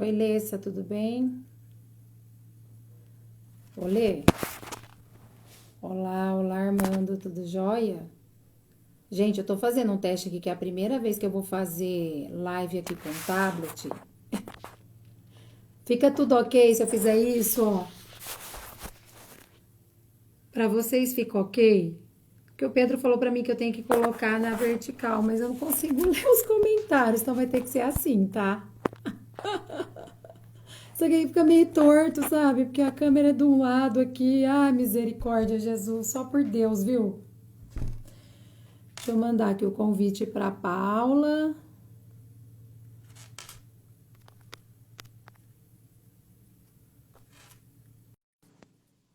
Oi, Lessa, tudo bem? Olê? Olá, olá, Armando, tudo jóia? Gente, eu tô fazendo um teste aqui que é a primeira vez que eu vou fazer live aqui com o tablet. Fica tudo ok se eu fizer isso, ó? Pra vocês fica ok? Porque o Pedro falou pra mim que eu tenho que colocar na vertical, mas eu não consigo ler os comentários, então vai ter que ser assim, tá? Isso aqui fica meio torto, sabe? Porque a câmera é de um lado aqui. Ai, misericórdia, Jesus, só por Deus, viu? Deixa eu mandar aqui o convite para Paula.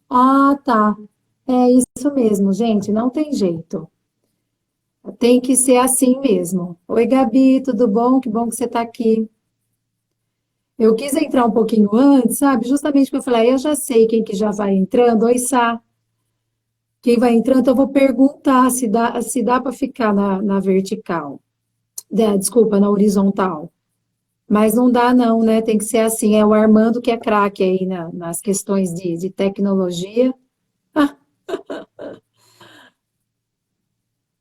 Ah, tá. É isso mesmo, gente. Não tem jeito. Tem que ser assim mesmo. Oi, Gabi, tudo bom? Que bom que você está aqui. Eu quis entrar um pouquinho antes, sabe? Justamente porque eu falei, eu já sei quem que já vai entrando. Oi, Sá. Quem vai entrando, eu vou perguntar se dá para ficar na vertical. Desculpa, na horizontal. Mas não dá não, né? Tem que ser assim. É o Armando que é craque aí nas questões de tecnologia.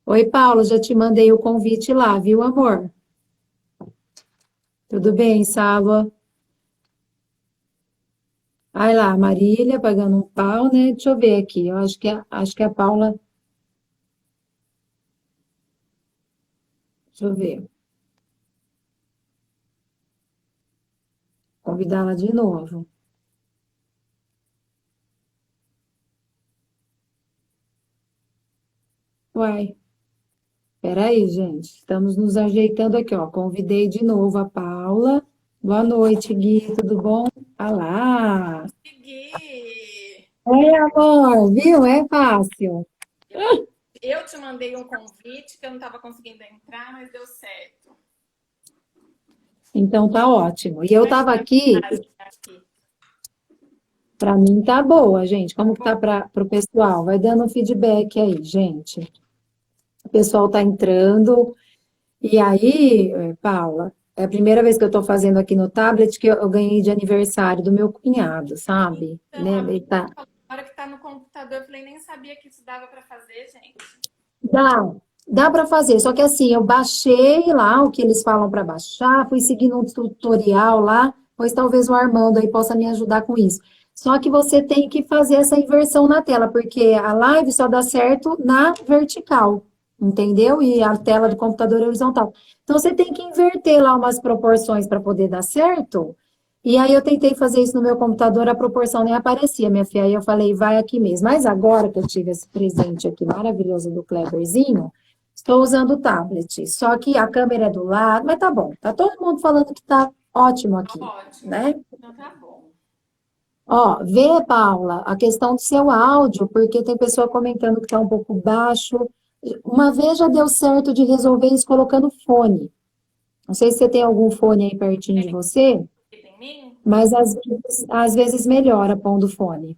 Oi, Paulo, já te mandei o convite lá, viu, amor? Tudo bem, Salva? Ai lá, Marília pagando um pau, né? Deixa eu ver aqui. Eu acho que a Paula. Deixa eu ver. Convidá-la de novo. Uai, peraí, gente. Estamos nos ajeitando aqui, ó. Convidei de novo a Paula. Boa noite, Gui, tudo bom? Ah lá. Consegui! Oi, amor, viu? É fácil. Eu, eu te mandei um convite que eu não estava conseguindo entrar, mas deu certo. Então tá ótimo. E eu Como é que tava tá a aqui, mensagem aqui? pra mim tá boa, gente. Tá Como que bom? tá para pro pessoal? Vai dando um feedback aí, gente. O pessoal tá entrando. E aí, Paula, é a primeira vez que eu tô fazendo aqui no tablet que eu ganhei de aniversário do meu cunhado, sabe? Então, Né? a Ele menina tá. falou, na hora que tá no computador, eu falei, nem sabia que isso dava para fazer, gente. Dá, dá para fazer. Só que assim, eu baixei lá o que eles falam para baixar, fui seguindo um tutorial lá, pois talvez o Armando aí possa me ajudar com isso. Só que você tem que fazer essa inversão na tela, porque a live só dá certo na vertical, entendeu? E a tela do computador é horizontal. Então você tem que inverter lá umas proporções para poder dar certo. E aí eu tentei fazer isso no meu computador, a proporção nem aparecia, minha filha. Aí eu falei, vai aqui mesmo. Mas agora que eu tive esse presente aqui maravilhoso do Kleberzinho, estou usando o tablet. Só que a câmera é do lado, mas tá bom. Tá todo mundo falando que tá ótimo aqui, Ótimo. né? Então tá bom. Ó, vê, Paula, a questão do seu áudio, porque tem pessoa comentando que tá um pouco baixo. Uma vez já deu certo de resolver isso colocando fone. Não sei se você tem algum fone aí pertinho de você, Acredita em mim? mas às vezes melhora pondo fone.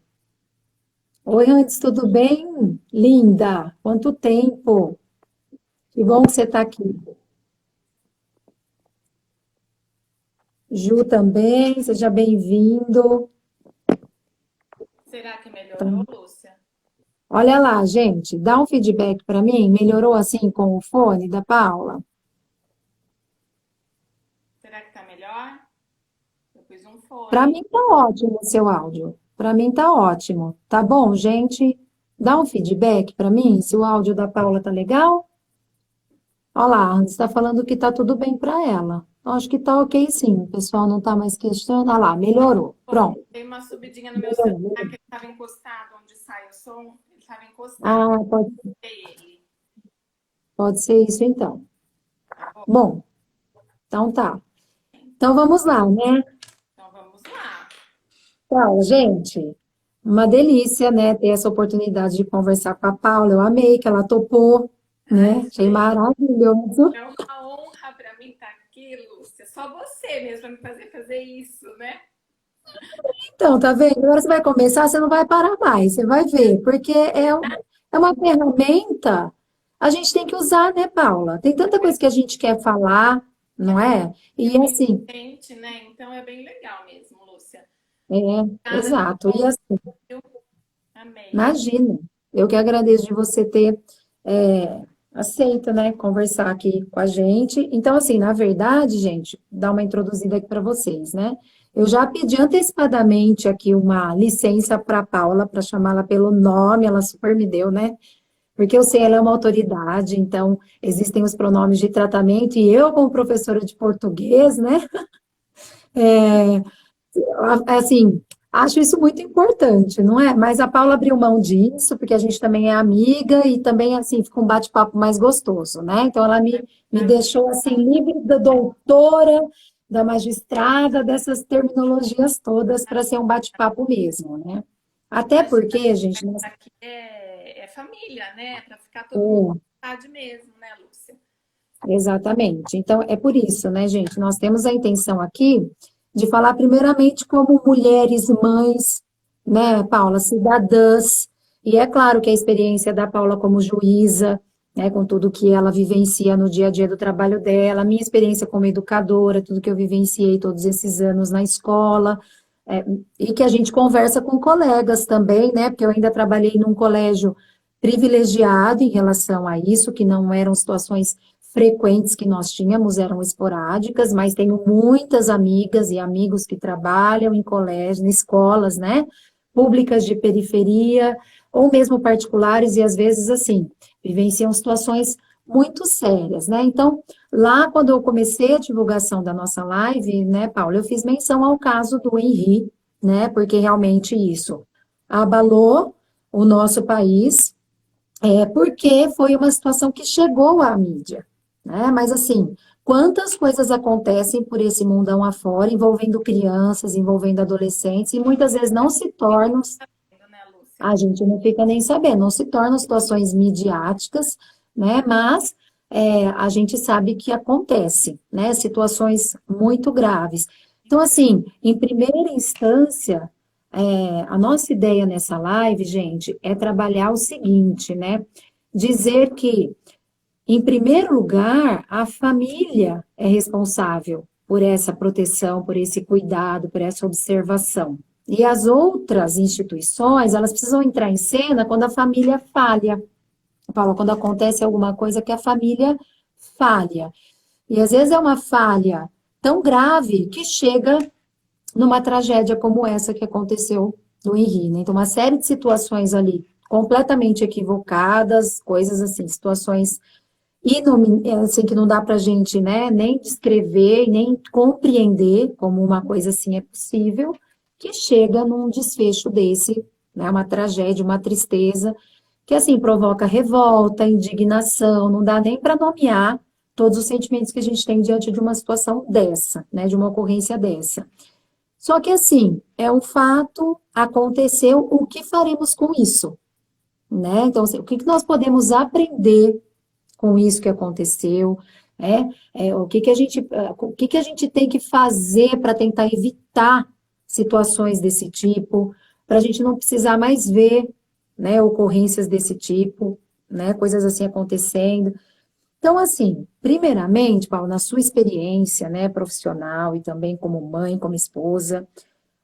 Oi, antes, tudo bem? Linda, quanto tempo? Que bom que você está aqui. Ju também, seja bem-vindo. Será que melhorou, Lúcia? Olha lá, gente, dá um feedback para mim. Melhorou assim com o fone da Paula? Será que tá melhor? Eu pus um Para fone. mim tá ótimo o seu áudio. Para mim tá ótimo. Tá bom, gente? Dá um feedback para mim se o áudio da Paula tá legal? Olha lá, Ana está falando que tá tudo bem para ela. Eu acho que tá ok sim. O pessoal não tá mais questionando. Olha lá, melhorou. Bom, Pronto. dei uma subidinha no meu Melhorou. celular, que ele estava encostado onde sai o som. Ele estava encostado. Ah, pode, Ele. pode ser isso então. Tá bom? Bom, então tá. Então vamos lá, né? Então vamos lá. Paula, gente, uma delícia, né, ter essa oportunidade de conversar com a Paula. Eu amei que ela topou, Ai, né? Achei maravilhoso. é uma honra para mim estar aqui, Lúcia. Só você mesmo para me fazer isso, né? Então, tá vendo? Agora você vai começar, você não vai parar mais, você vai ver, porque é uma ferramenta, a gente tem que usar, né, Paula? Tem tanta coisa que a gente quer falar. não é? É E muito assim, gente, né? Então é bem legal mesmo, Lúcia. Obrigada exato. E pelo assim, convite, amei. imagina, eu que agradeço de você ter é, aceito, né, conversar aqui com a gente. Então, assim, na verdade, gente, dar uma introduzida aqui para vocês, né? Eu já pedi antecipadamente aqui uma licença para a Paula, para chamá-la pelo nome, ela super me deu, né? Porque eu sei, ela é uma autoridade, então existem os pronomes de tratamento, e eu, como professora de português, né? Assim, acho isso muito importante, não é? Mas a Paula abriu mão disso, porque a gente também é amiga e também, assim, fica um bate-papo mais gostoso, né? Então, ela me deixou, assim, livre da doutora, da magistrada, dessas terminologias todas, para ser um bate-papo mesmo, né? Até Imagina, porque, gente, nós, aqui é família, né? Para ficar todo mundo à vontade mesmo, né, Lúcia? exatamente. Então, é por isso, né, gente? Nós temos a intenção aqui de falar primeiramente como mulheres, mães, né, Paula, cidadãs. E é claro que a experiência da Paula como juíza, né, com tudo que ela vivencia no dia a dia do trabalho dela, a minha experiência como educadora, tudo que eu vivenciei todos esses anos na escola, é, e que a gente conversa com colegas também, né, porque eu ainda trabalhei num colégio privilegiado em relação a isso, que não eram situações frequentes que nós tínhamos, eram esporádicas, mas tenho muitas amigas e amigos que trabalham em colégios, em escolas, né, públicas de periferia, ou mesmo particulares, e às vezes, assim, vivenciam situações muito sérias, né? Então, lá quando eu comecei a divulgação da nossa live, né, Paula, eu fiz menção ao caso do Henri, né, porque realmente isso abalou o nosso país, porque foi uma situação que chegou à mídia, né? Mas assim, quantas coisas acontecem por esse mundão afora, envolvendo crianças, envolvendo adolescentes, e muitas vezes não se tornam, Entendeu, né, Lúcia? a gente não fica nem sabendo, não se tornam situações midiáticas, né? Mas a gente sabe que acontece, né? Situações muito graves. Então, assim, em primeira instância, a nossa ideia nessa live, gente, é trabalhar o seguinte, né? Dizer que, em primeiro lugar, a família é responsável por essa proteção, por esse cuidado, por essa observação. E as outras instituições, elas precisam entrar em cena quando a família falha. Paulo, quando acontece alguma coisa que a família falha. E às vezes é uma falha tão grave que chega numa tragédia como essa que aconteceu no Henri, né? Então, uma série de situações ali completamente equivocadas, coisas assim, situações assim, que não dá para a gente, né, nem descrever, nem compreender como uma coisa assim é possível, que chega num desfecho desse, né, uma tragédia, uma tristeza, que assim provoca revolta, indignação, não dá nem para nomear todos os sentimentos que a gente tem diante de uma situação dessa, né, de uma ocorrência dessa. Só que assim, é um fato, aconteceu, o que faremos com isso, né? Então, assim, o que que nós podemos aprender com isso que aconteceu, né? O que que a gente tem que fazer para tentar evitar situações desse tipo, para a gente não precisar mais ver, né, ocorrências desse tipo, né, coisas assim acontecendo. Então, assim, primeiramente, Paulo, na sua experiência, né, profissional e também como mãe, como esposa,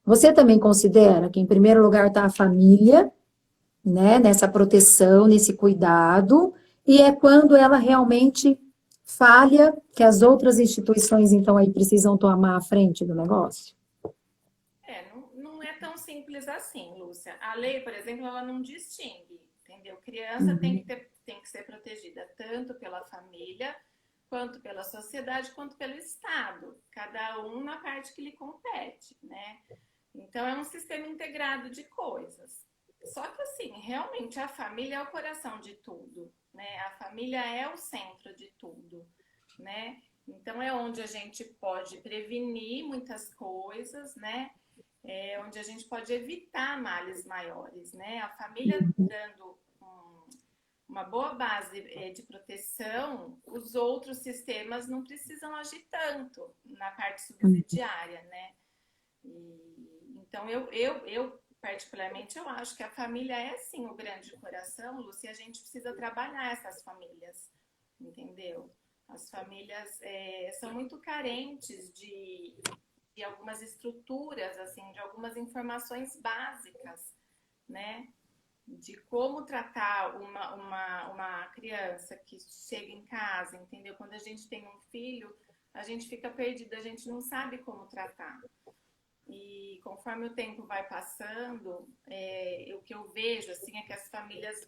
você também considera que, em primeiro lugar, está a família, né, nessa proteção, nesse cuidado, e é quando ela realmente falha que as outras instituições, então, aí precisam tomar a frente do negócio? Não é tão simples assim, Lúcia. A lei, por exemplo, ela não distingue, entendeu? Criança Uhum, tem que ser protegida tanto pela família, quanto pela sociedade, quanto pelo Estado. Cada um na parte que lhe compete, né? Então é um sistema integrado de coisas. Só que assim, realmente a família é o coração de tudo, né? A família é o centro de tudo, né? Então é onde a gente pode prevenir muitas coisas, né? É onde a gente pode evitar males maiores, né? A família dando uma boa base de proteção, os outros sistemas não precisam agir tanto na parte uhum, subsidiária, né? Então, particularmente, eu acho que a família é, sim, o grande coração, Lúcia, e a gente precisa trabalhar essas famílias, entendeu? As famílias são muito carentes de algumas estruturas, assim, de algumas informações básicas, né? De como tratar uma criança que chega em casa, entendeu? Quando a gente tem um filho, a gente fica perdido, a gente não sabe como tratar. E conforme o tempo vai passando, o que eu vejo assim é que as famílias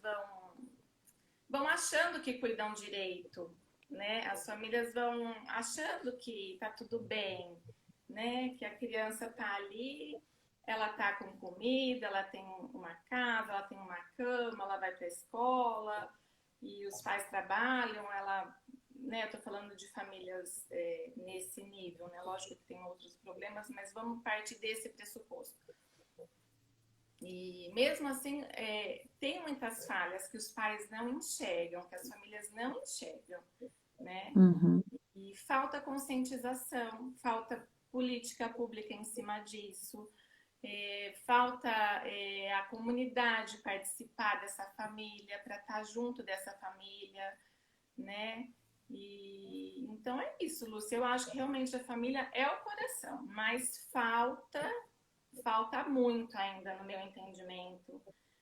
vão achando que cuidam direito, né? As famílias vão achando que tá tudo bem, né? Que a criança tá ali, ela tá com comida, ela tem uma casa, ela tem uma cama, ela vai para a escola e os pais trabalham, ela, né? Eu tô falando de famílias nesse nível, né? Lógico que tem outros problemas, mas vamos partir desse pressuposto. E mesmo assim, tem muitas falhas que os pais não enxergam, que as famílias não enxergam, né? Uhum. E falta conscientização, falta política pública em cima disso, falta a comunidade participar dessa família, para estar junto dessa família, né? E então é isso, Lúcia. Eu acho que realmente a família é o coração, mas falta muito ainda, no meu entendimento,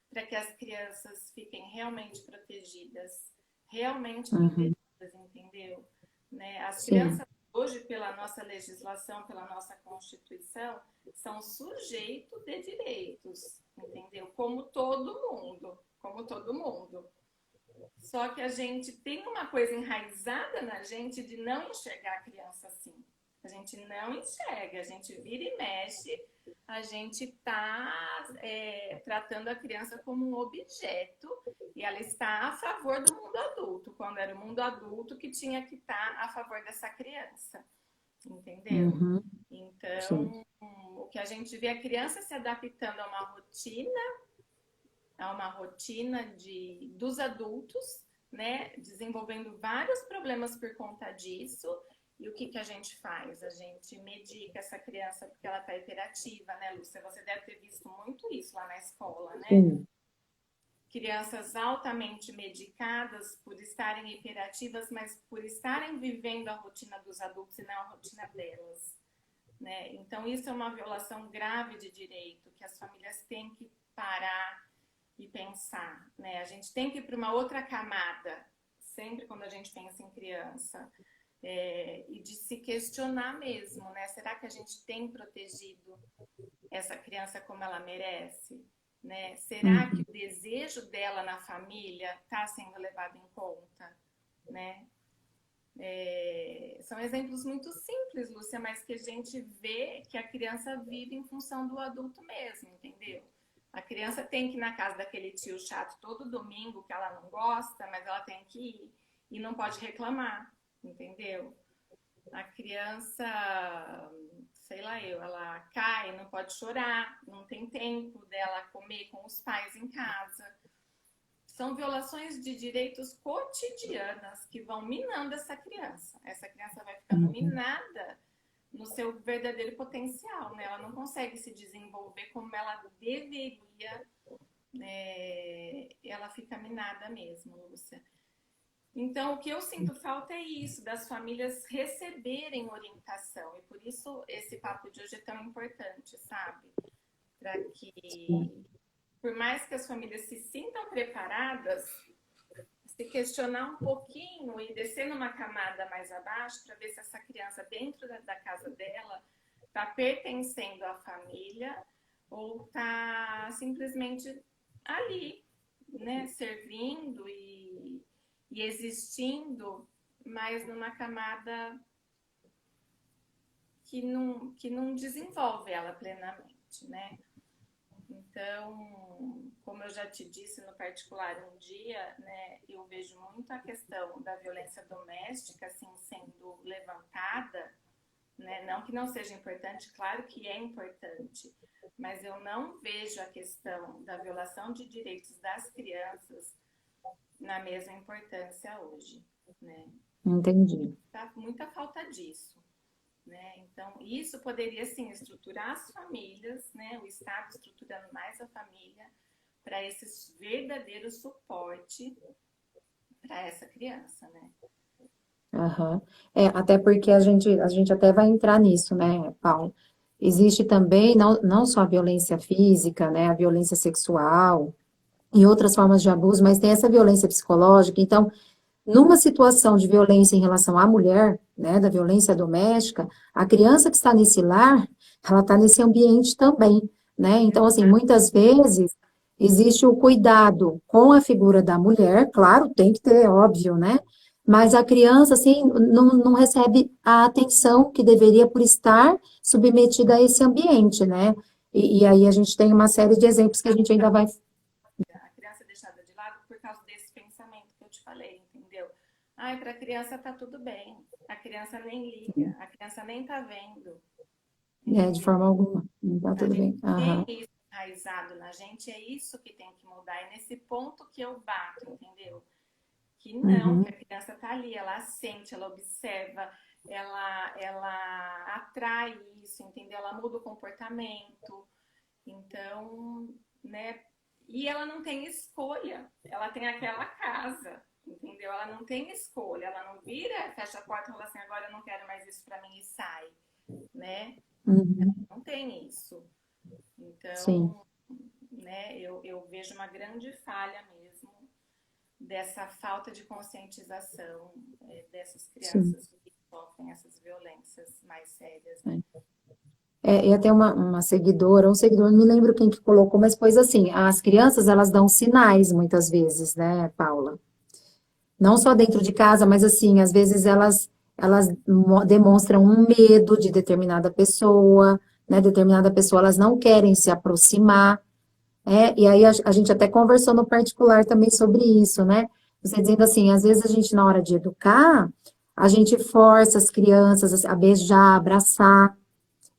para que as crianças fiquem realmente protegidas, realmente Uhum. protegidas, entendeu? Né? As Sim. crianças, hoje, pela nossa legislação, pela nossa Constituição, são sujeito de direitos, entendeu? Como todo mundo. Só que a gente tem uma coisa enraizada na gente de não enxergar a criança assim. A gente não enxerga, a gente vira e mexe, a gente está tratando a criança como um objeto e ela está a favor do mundo adulto, quando era o mundo adulto que tinha que estar a favor dessa criança, entendeu? Uhum. Sim. Então, o que a gente vê é a criança se adaptando a uma rotina dos adultos, né, desenvolvendo vários problemas por conta disso. E o que a gente faz? A gente medica essa criança porque ela está hiperativa, né, Lúcia? Você deve ter visto muito isso lá na escola, né? Sim. Crianças altamente medicadas por estarem hiperativas, mas por estarem vivendo a rotina dos adultos e não a rotina delas, né? Então, isso é uma violação grave de direito que as famílias têm que parar e pensar, né? A gente tem que ir para uma outra camada, sempre quando a gente pensa em criança, e de se questionar mesmo, né? Será que a gente tem protegido essa criança como ela merece? Né? Será que Uhum. o desejo dela na família está sendo levado em conta? Né? São exemplos muito simples, Lúcia, mas que a gente vê que a criança vive em função do adulto mesmo, entendeu? A criança tem que ir na casa daquele tio chato todo domingo que ela não gosta, mas ela tem que ir e não pode reclamar, entendeu? A criança, sei lá ela cai, não pode chorar, não tem tempo dela comer com os pais em casa. São violações de direitos cotidianas que vão minando essa criança. Essa criança vai ficando Uhum. minada no seu verdadeiro potencial, né? Ela não consegue se desenvolver como ela deveria, ela fica minada mesmo, Lúcia. Então, o que eu sinto falta é isso, das famílias receberem orientação. E por isso esse papo de hoje é tão importante, sabe? Para que, por mais que as famílias se sintam preparadas, se questionar um pouquinho e descer numa camada mais abaixo para ver se essa criança dentro da casa dela está pertencendo à família ou está simplesmente ali, né, servindo e existindo, mas numa camada que não desenvolve ela plenamente, né? Então, como eu já te disse no particular um dia, né, eu vejo muito a questão da violência doméstica assim sendo levantada, né? Não que não seja importante, claro que é importante, mas eu não vejo a questão da violação de direitos das crianças na mesma importância hoje, né? Entendi. Tá muita falta disso. Né? Então, isso poderia, sim, estruturar as famílias, né? O Estado estruturando mais a família para esse verdadeiro suporte para essa criança, né? Aham. É, até porque a gente até vai entrar nisso, né, Paulo? Existe também não só a violência física, né, a violência sexual e outras formas de abuso, mas tem essa violência psicológica. Então, numa situação de violência em relação à mulher, né, da violência doméstica, a criança que está nesse lar, ela está nesse ambiente também, né? Então, assim, muitas vezes existe o cuidado com a figura da mulher, claro, tem que ter, óbvio, né? Mas a criança, assim, não recebe a atenção que deveria por estar submetida a esse ambiente, né? E aí a gente tem uma série de exemplos que a gente ainda vai. A criança é deixada de lado por causa desse pensamento que eu te falei, entendeu? Ai, para a criança tá tudo bem. A criança nem liga, a criança nem tá vendo, De entendeu? forma alguma, tá A tudo gente bem. tem Aham. isso enraizado na gente, é isso que tem que mudar. É nesse ponto que eu bato, entendeu? Que não, que Uhum. a criança tá ali, ela sente, ela observa, ela atrai isso, entendeu? Ela muda o comportamento. Então, né? E ela não tem escolha. Ela tem aquela casa, entendeu? Ela não tem escolha. Ela não vira, fecha a porta e fala assim: agora eu não quero mais isso para mim e sai, né? Uhum. Não tem isso. Sim, Então, né? Eu vejo uma grande falha mesmo dessa falta de conscientização dessas sim. crianças que sofrem essas violências mais sérias, né? É. E até uma seguidora, um seguidor, não me lembro quem que colocou, mas pois assim, as crianças, elas dão sinais muitas vezes, né, Paula? Não só dentro de casa, mas assim, às vezes elas demonstram um medo de determinada pessoa, né, determinada pessoa, elas não querem se aproximar, e aí a gente até conversou no particular também sobre isso, né? Você dizendo assim, às vezes a gente, na hora de educar, a gente força as crianças a beijar, abraçar,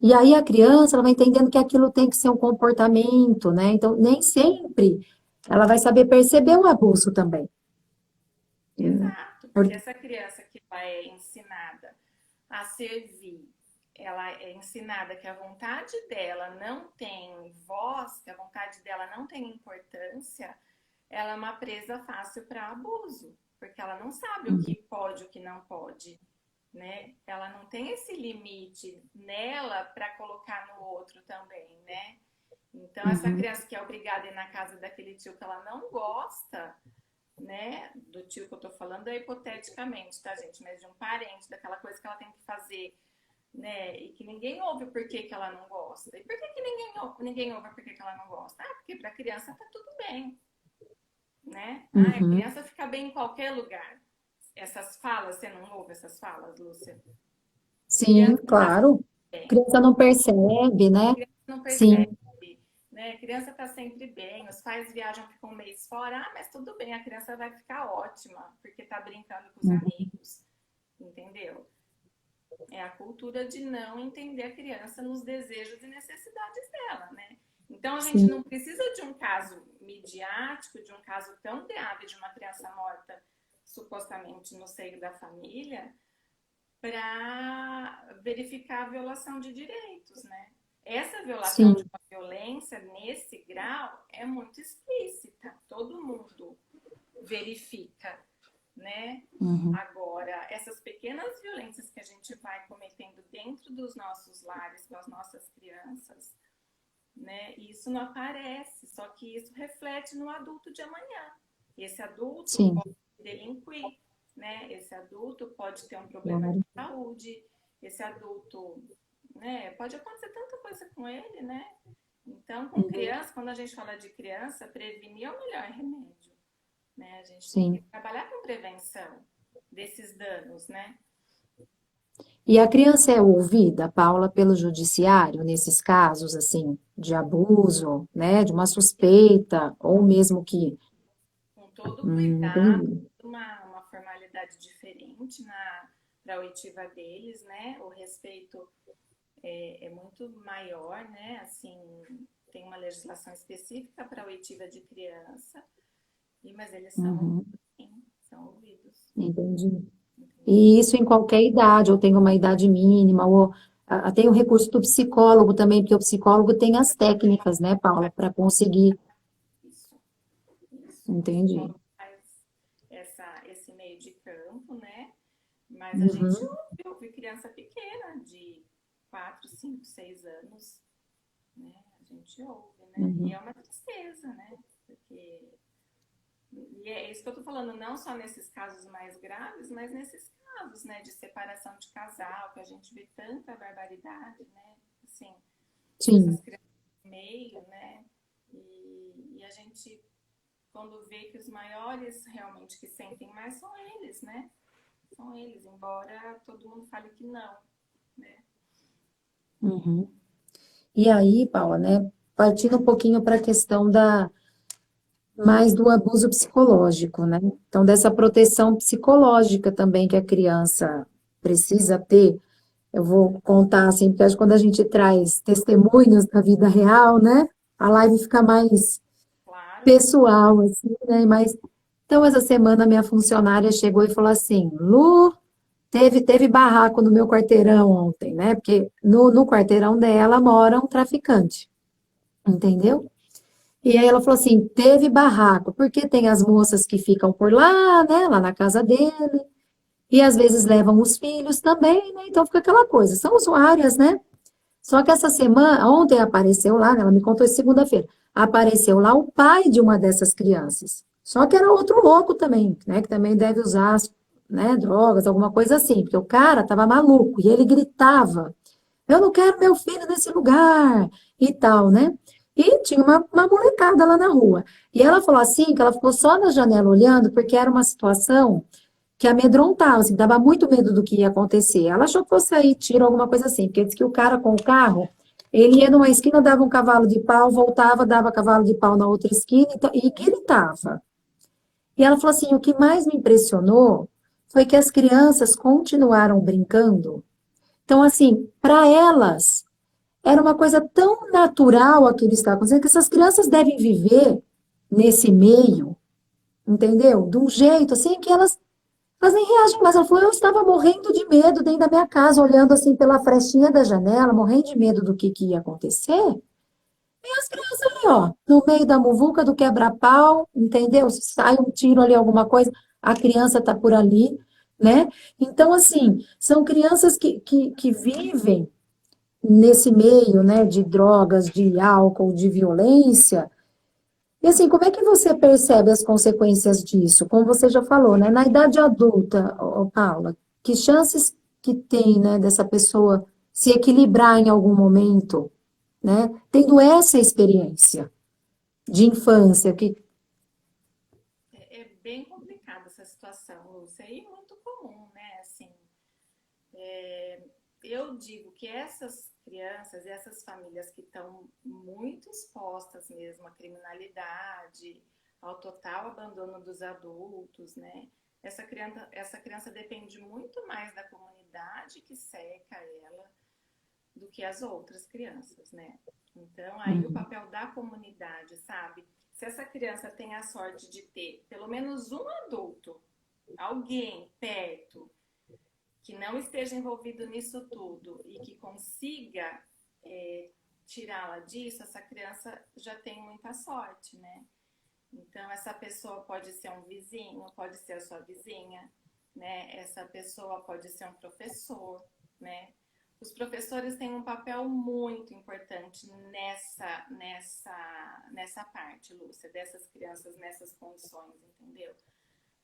e aí a criança, ela vai entendendo que aquilo tem que ser um comportamento, né? Então, nem sempre ela vai saber perceber o abuso também. Exato, porque Por- essa criança que ela é ensinada a servir, ela é ensinada que a vontade dela não tem voz, que a vontade dela não tem importância, ela é uma presa fácil para abuso, porque ela não sabe o que pode e o que não pode, né? Ela não tem esse limite nela para colocar no outro também, né? Então, essa Uhum, criança que é obrigada a ir na casa daquele tio que ela não gosta, né? Do tio que eu tô falando é hipoteticamente, tá, gente? Mas de um parente, daquela coisa que ela tem que fazer, né? E que ninguém ouve por que, que ela não gosta. E por que, que ninguém ouve por que, que ela não gosta? Ah, porque pra criança tá tudo bem, né? Ah, a uhum. criança fica bem em qualquer lugar. Essas falas, você não ouve essas falas, Lúcia? Sim, Criança tá claro. A bem, criança não percebe, né? criança não Sim. percebe, né? A criança está sempre bem, os pais viajam, ficam um mês fora, ah, mas tudo bem, a criança vai ficar ótima, porque está brincando com os Uhum, amigos, entendeu? É a cultura de não entender a criança nos desejos e necessidades dela, né? Então a gente sim, não precisa de um caso midiático, de um caso tão grave de uma criança morta supostamente no seio da família, para verificar a violação de direitos, né? Essa violação de sim. uma violência nesse grau é muito explícita, todo mundo verifica, né? Uhum, Agora, essas pequenas violências que a gente vai cometendo dentro dos nossos lares com as nossas crianças, né? Isso não aparece, só que isso reflete no adulto de amanhã. Esse adulto sim, pode delinquir, né? Esse adulto pode ter um problema de claro. saúde, esse adulto, né? Pode acontecer tanta coisa com ele, né? Então, com Uhum, criança, quando a gente fala de criança, prevenir é o melhor remédio, né? A gente tem que sim. trabalhar com prevenção desses danos, né? E a criança é ouvida, Paula, pelo judiciário nesses casos, assim, de abuso, né? De uma suspeita, ou mesmo que. Com todo cuidado, Entendi. uma formalidade diferente para a oitiva deles, né? O respeito é muito maior, né? Assim, tem uma legislação específica para a oitiva de criança, mas eles são, Uhum, sim, são ouvidos, entendi. entendeu? E isso em qualquer idade, ou tem uma idade mínima, ou tem o recurso do psicólogo também, porque o psicólogo tem as técnicas, né, Paula, para conseguir. Isso, isso. O Entendi. psicólogo faz esse meio de campo, né? Mas a gente Uhum, ouve criança pequena, de 4, 5, 6 anos, né? A gente ouve, né? E uhum, é uma tristeza, né? Porque e é isso que eu tô falando, não só nesses casos mais graves, mas nesses casos, né, de separação de casal, que a gente vê tanta barbaridade, né? Assim, essas sim. crianças no meio, né? E a gente, quando vê que os maiores realmente que sentem mais são eles, né? São eles, embora todo mundo fale que não, né? Uhum. E aí, Paula, né, partindo um pouquinho para a questão da mais do abuso psicológico, né? Então, dessa proteção psicológica também que a criança precisa ter. Eu vou contar assim, porque acho que quando a gente traz testemunhos da vida real, né? A live fica mais Claro. pessoal, assim, né? Mas, então, essa semana, minha funcionária chegou e falou assim: Lu, teve barraco no meu quarteirão ontem, né? Porque no quarteirão dela mora um traficante, entendeu? E aí ela falou assim: teve barraco, porque tem as moças que ficam por lá, né? Lá na casa dele, e às vezes levam os filhos também, né? Então fica aquela coisa, são usuárias, né? Só que essa semana, ontem apareceu lá, ela me contou isso segunda-feira, apareceu lá o pai de uma dessas crianças. Só que era outro louco também, né? Que também deve usar, né, drogas, alguma coisa assim, porque o cara tava maluco e ele gritava: eu não quero meu filho nesse lugar e tal, né? E tinha uma molecada lá na rua. E ela falou assim que ela ficou só na janela olhando, porque era uma situação que amedrontava, assim, dava muito medo do que ia acontecer. Ela achou que fosse sair tiro, alguma coisa assim, porque disse que o cara com o carro, ele ia numa esquina, dava um cavalo de pau, voltava, dava cavalo de pau na outra esquina e gritava. E ela falou assim: o que mais me impressionou foi que as crianças continuaram brincando. Então, assim, para elas, era uma coisa tão natural aquilo que estava acontecendo, que essas crianças devem viver nesse meio, entendeu? De um jeito assim que elas nem reagem mais. Ela falou, eu estava morrendo de medo dentro da minha casa, olhando assim pela frestinha da janela, morrendo de medo do que ia acontecer. E as crianças ali, ó, no meio da muvuca, do quebra-pau, entendeu? Se sai um tiro ali, alguma coisa, a criança tá por ali, né? Então, assim, são crianças que vivem nesse meio, né, de drogas, de álcool, de violência. E assim, como é que você percebe as consequências disso? Como você já falou, né? Na idade adulta, Paula, que chances que tem, né, dessa pessoa se equilibrar em algum momento, né? Tendo essa experiência de infância, que É bem complicada essa situação, Lúcia, e muito comum, né? Assim, eu digo que essas crianças e essas famílias que estão muito expostas mesmo à criminalidade, ao total abandono dos adultos, né? Essa criança depende muito mais da comunidade que cerca ela do que as outras crianças, né? Então, aí o papel da comunidade, sabe? Se essa criança tem a sorte de ter pelo menos um adulto, alguém perto que não esteja envolvido nisso tudo e que consiga tirá-la disso, essa criança já tem muita sorte, né? Então, essa pessoa pode ser um vizinho, pode ser a sua vizinha, né? Essa pessoa pode ser um professor, né? Os professores têm um papel muito importante nessa parte, Lúcia, dessas crianças nessas condições, entendeu?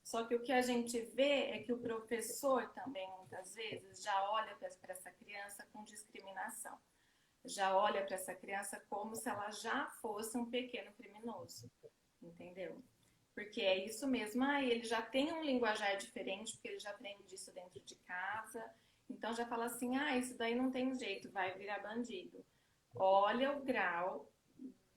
Só que o que a gente vê é que o professor também, muitas vezes, já olha para essa criança com discriminação. Já olha para essa criança como se ela já fosse um pequeno criminoso, entendeu? Porque é isso mesmo, ele já tem um linguajar diferente, porque ele já aprende isso dentro de casa. Então já fala assim, isso daí não tem jeito, vai virar bandido. Olha o grau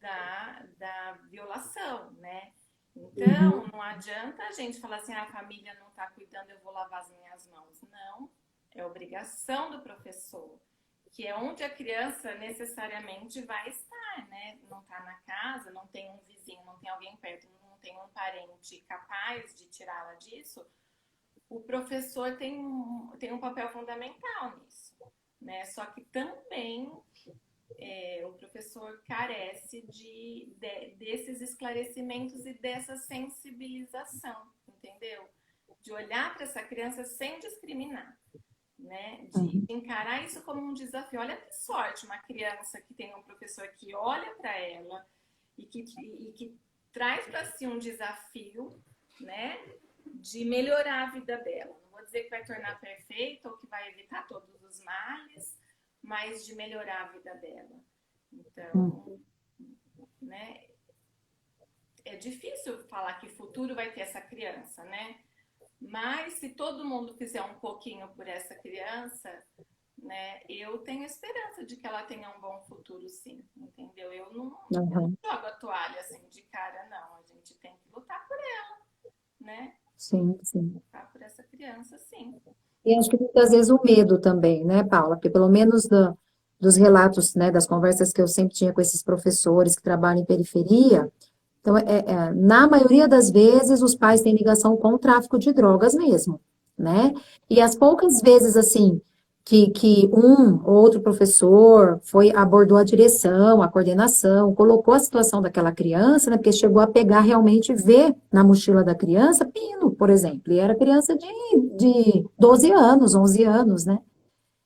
da violação, né? Então, não adianta a gente falar assim, a família não está cuidando, eu vou lavar as minhas mãos. Não, é obrigação do professor, que é onde a criança necessariamente vai estar, né? Não está na casa, não tem um vizinho, não tem alguém perto, não tem um parente capaz de tirá-la disso. O professor tem um papel fundamental nisso, né? Só que também o professor carece desses esclarecimentos e dessa sensibilização, entendeu? de olhar para essa criança sem discriminar, né? De Uhum. encarar isso como um desafio. Olha que sorte uma criança que tem um professor que olha para ela e que traz para si um desafio, né? De melhorar a vida dela. Não vou dizer que vai tornar perfeita ou que vai evitar todos os males, mas de melhorar a vida dela. Uhum. Então, né? É difícil falar que futuro vai ter essa criança, né? Mas se todo mundo fizer um pouquinho por essa criança, né, eu tenho esperança de que ela tenha um bom futuro, sim, entendeu? Eu não Uhum. jogo a toalha assim de cara, não. A gente tem que lutar por ela, né? Sim, sim. Lutar por essa criança, sim. E acho que muitas vezes o medo também, né, Paula? Porque pelo menos dos relatos, né, das conversas que eu sempre tinha com esses professores que trabalham em periferia, então, na maioria das vezes, os pais têm ligação com o tráfico de drogas mesmo, né? E as poucas vezes, assim, que um ou outro professor abordou a direção, a coordenação, colocou a situação daquela criança, né? Porque chegou a pegar realmente, ver na mochila da criança pino, por exemplo. E era criança de 12 anos, 11 anos, né?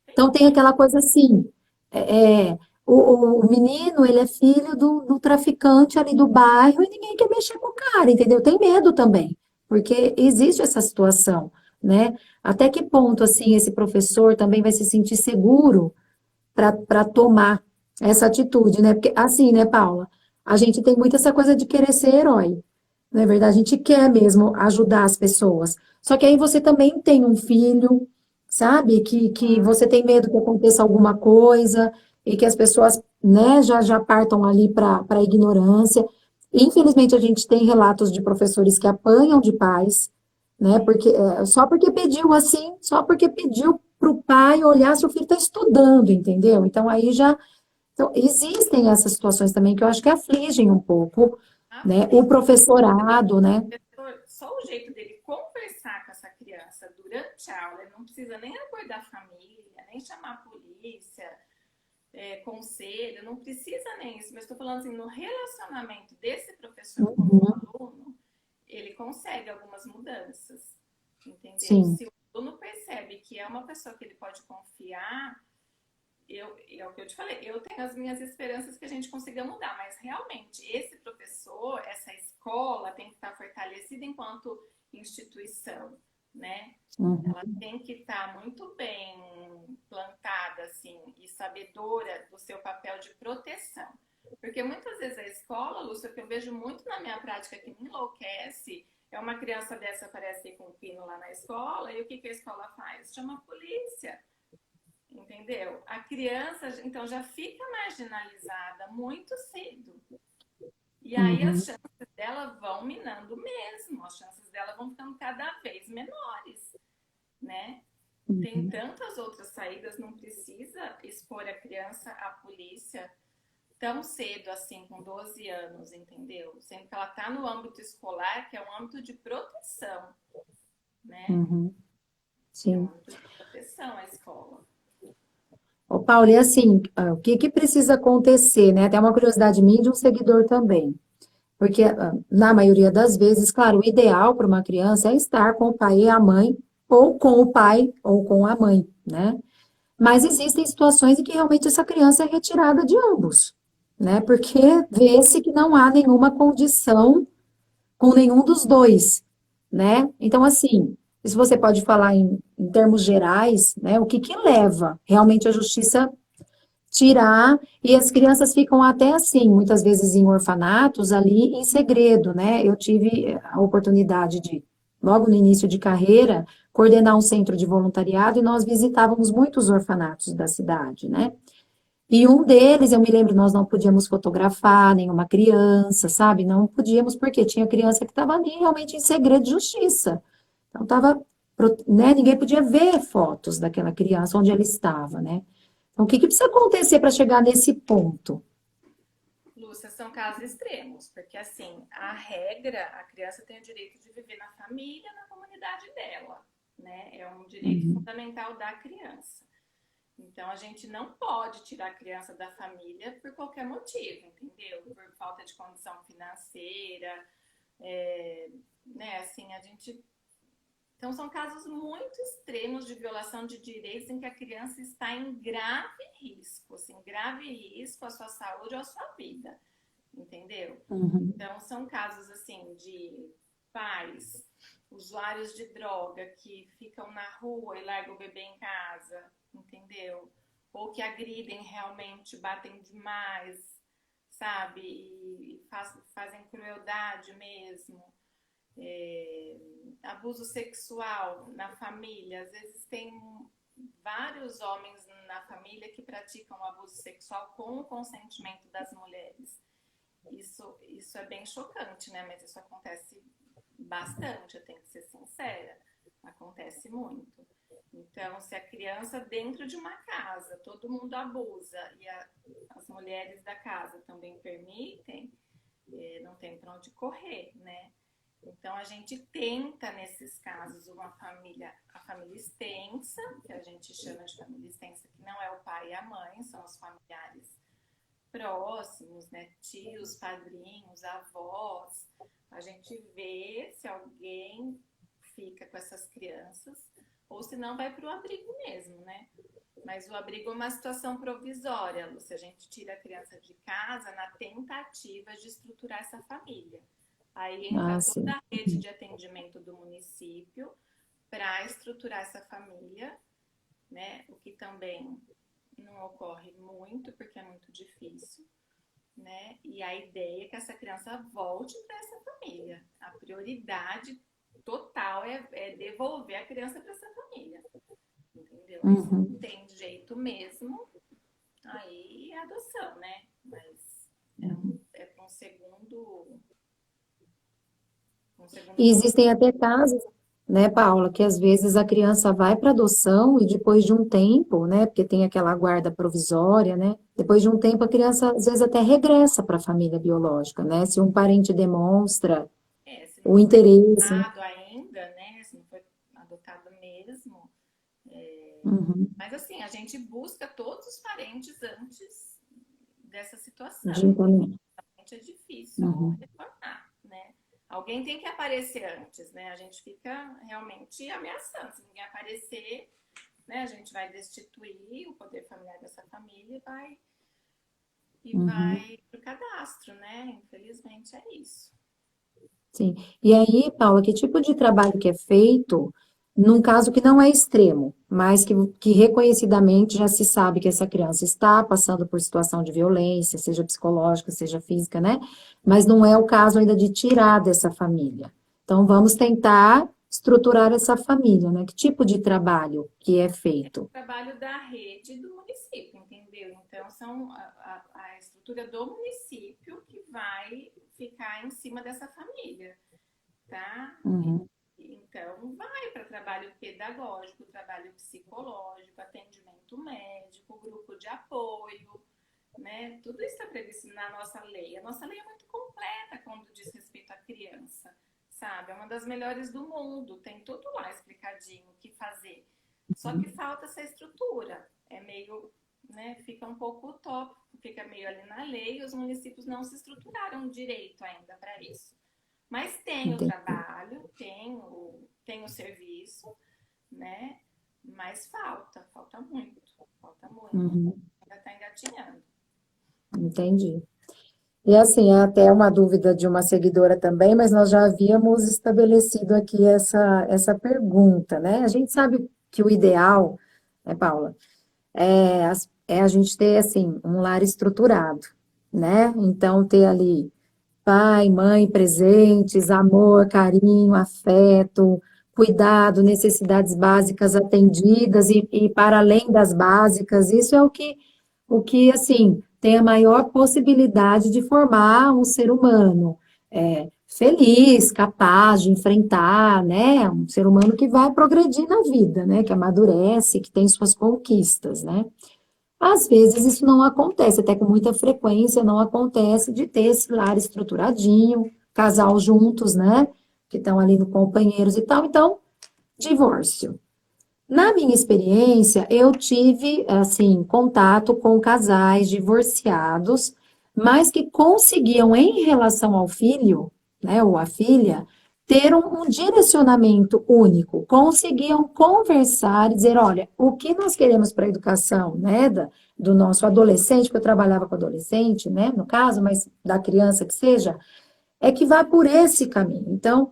Então tem aquela coisa assim, é, é, o menino, ele é filho do traficante ali do bairro e ninguém quer mexer com o cara, entendeu? Tem medo também, porque existe essa situação, né? Até que ponto, assim, esse professor também vai se sentir seguro para tomar essa atitude, né? Porque, assim, né, Paula? A gente tem muito essa coisa de querer ser herói, não é verdade? A gente quer mesmo ajudar as pessoas. Só que aí você também tem um filho, sabe? Que você tem medo que aconteça alguma coisa e que as pessoas, né, já partam ali para a ignorância. Infelizmente, a gente tem relatos de professores que apanham de pais, né? Porque só porque pediu assim, só porque pediu para o pai olhar se o filho está estudando, entendeu? Então aí já, então, existem essas situações também que eu acho que afligem um pouco, né? O professorado, né? Só o jeito dele conversar com essa criança durante a aula, ele não precisa nem abordar a família, nem chamar a polícia, conselho, não precisa nem isso, mas estou falando assim, no relacionamento desse professor com o Uhum, aluno, ele consegue algumas mudanças, entendeu? sim. Se o aluno percebe que é uma pessoa que ele pode confiar, é o que eu te falei, eu tenho as minhas esperanças que a gente consiga mudar, mas realmente esse professor, essa escola tem que estar fortalecida enquanto instituição, né? Uhum, Ela tem que estar muito bem plantada, assim, e sabedora do seu papel de proteção. Porque muitas vezes a escola, Lúcia, que eu vejo muito na minha prática que me enlouquece, é uma criança dessa aparece com um pino lá na escola, e o que a escola faz? Chama a polícia, entendeu? A criança, então, já fica marginalizada muito cedo. E aí as uhum, chances dela vão minando mesmo, as chances dela vão ficando cada vez menores, né? Tem uhum. tantas outras saídas, não precisa expor a criança à polícia tão cedo assim, com 12 anos, entendeu? Sendo que ela está no âmbito escolar, que é um âmbito de proteção, né? Uhum, É um sim. âmbito de proteção a escola. Ô, Paulo, e assim, o que que precisa acontecer, né? Até uma curiosidade minha e de um seguidor também. Porque, na maioria das vezes, claro, o ideal para uma criança é estar com o pai e a mãe, ou com o pai ou com a mãe, né? Mas existem situações em que realmente essa criança é retirada de ambos, né? Porque vê-se que não há nenhuma condição com nenhum dos dois, né? Então, assim, se você pode falar em termos gerais, né? O que que leva realmente a justiça tirar, e as crianças ficam até assim, muitas vezes em orfanatos, ali em segredo, né? Eu tive a oportunidade de, logo no início de carreira, coordenar um centro de voluntariado e nós visitávamos muitos orfanatos da cidade, né? E um deles, eu me lembro, nós não podíamos fotografar nenhuma criança, sabe? Não podíamos, porque tinha criança que estava ali realmente em segredo de justiça. Então, estava, né? Ninguém podia ver fotos daquela criança, onde ela estava, né? Então, o que que precisa acontecer para chegar nesse ponto? Lúcia, são casos extremos, porque assim, a regra, a criança tem o direito de viver na família, na comunidade dela, né? É um direito Uhum, fundamental da criança. Então, a gente não pode tirar a criança da família por qualquer motivo, entendeu? Por falta de condição financeira, né? Assim, a gente Então, são casos muito extremos de violação de direitos em que a criança está em grave risco, assim, grave risco à sua saúde ou à sua vida, entendeu? Uhum. Então, são casos, assim, de pais, usuários de droga que ficam na rua e largam o bebê em casa, entendeu? Ou que agridem realmente, batem demais, sabe? E fazem crueldade mesmo. É, abuso sexual na família. Às vezes tem vários homens na família que praticam abuso sexual com o consentimento das mulheres. Isso é bem chocante, né? Mas isso acontece bastante, eu tenho que ser sincera. Acontece muito. Então, se a criança dentro de uma casa, todo mundo abusa e as mulheres da casa também permitem, não tem para onde correr, né? Então, a gente tenta, nesses casos, a família extensa, que a gente chama de família extensa, que não é o pai e a mãe, são os familiares próximos, né? Tios, padrinhos, avós. A gente vê se alguém fica com essas crianças ou se não vai para o abrigo mesmo, né? Mas o abrigo é uma situação provisória, Lúcia. A gente tira a criança de casa na tentativa de estruturar essa família. Aí entra Ah, toda sim. a rede de atendimento do município para estruturar essa família, né? O que também não ocorre muito, porque é muito difícil, né? E a ideia é que essa criança volte para essa família. A prioridade total é devolver a criança para essa família, entendeu? Aí se não Uhum. tem jeito mesmo, aí é adoção, né? Mas é para um segundo E momento. existem até casos, né, Paula, que às vezes a criança vai para adoção e depois de um tempo, né, porque tem aquela guarda provisória, né, depois de um tempo a criança às vezes até regressa para a família biológica, né, se um parente demonstra Se não o foi interesse, né. adotado ainda, né? Se não foi adotado mesmo. Uhum. Mas assim, a gente busca todos os parentes antes dessa De situação. encaminhar. Realmente é difícil Uhum. retornar, né? Alguém tem que aparecer antes, né? A gente fica realmente ameaçando. Se ninguém aparecer, né, a gente vai destituir o poder familiar dessa família e Uhum. vai para o cadastro, né? Infelizmente é isso. Sim. E aí, Paula, que tipo de trabalho que é feito num caso que não é extremo, mas que reconhecidamente já se sabe que essa criança está passando por situação de violência, seja psicológica, seja física, né? Mas não é o caso ainda de tirar dessa família. Então, vamos tentar estruturar essa família, né? Que tipo de trabalho que é feito? Trabalho da rede do município, entendeu? Então, são a estrutura do município que vai ficar em cima dessa família, tá? Uhum. Então, vai para trabalho pedagógico, trabalho psicológico, atendimento médico, grupo de apoio, né? Tudo isso está previsto na nossa lei. A nossa lei é muito completa quando diz respeito à criança, sabe? É uma das melhores do mundo, tem tudo lá explicadinho o que fazer. Só que falta essa estrutura. É meio, né? Fica um pouco utópico, fica meio ali na lei, e os municípios não se estruturaram direito ainda para isso. Mas tem o Entendi. trabalho, tem o serviço, né? Mas falta muito, falta muito. Uhum. Ainda está engatinhando. Entendi. E assim, é até uma dúvida de uma seguidora também, mas nós já havíamos estabelecido aqui essa pergunta, né? A gente sabe que o ideal, né, Paula, é a gente ter, assim, um lar estruturado, né? Então, ter ali pai, mãe presentes, amor, carinho, afeto, cuidado, necessidades básicas atendidas e para além das básicas, isso é assim, tem a maior possibilidade de formar um ser humano feliz, capaz de enfrentar, né? Um ser humano que vai progredir na vida, né? Que amadurece, que tem suas conquistas, né? Às vezes isso não acontece, até com muita frequência não acontece de ter esse lar estruturadinho, casal juntos, né? Que estão ali no companheiros e tal. Então, divórcio. Na minha experiência, eu tive, assim, contato com casais divorciados, mas que conseguiam, em relação ao filho, né, ou à filha, ter um direcionamento único, conseguiam conversar e dizer, olha, o que nós queremos para a educação, né, do nosso adolescente, porque eu trabalhava com adolescente, né, no caso, mas da criança que seja, é que vá por esse caminho. Então,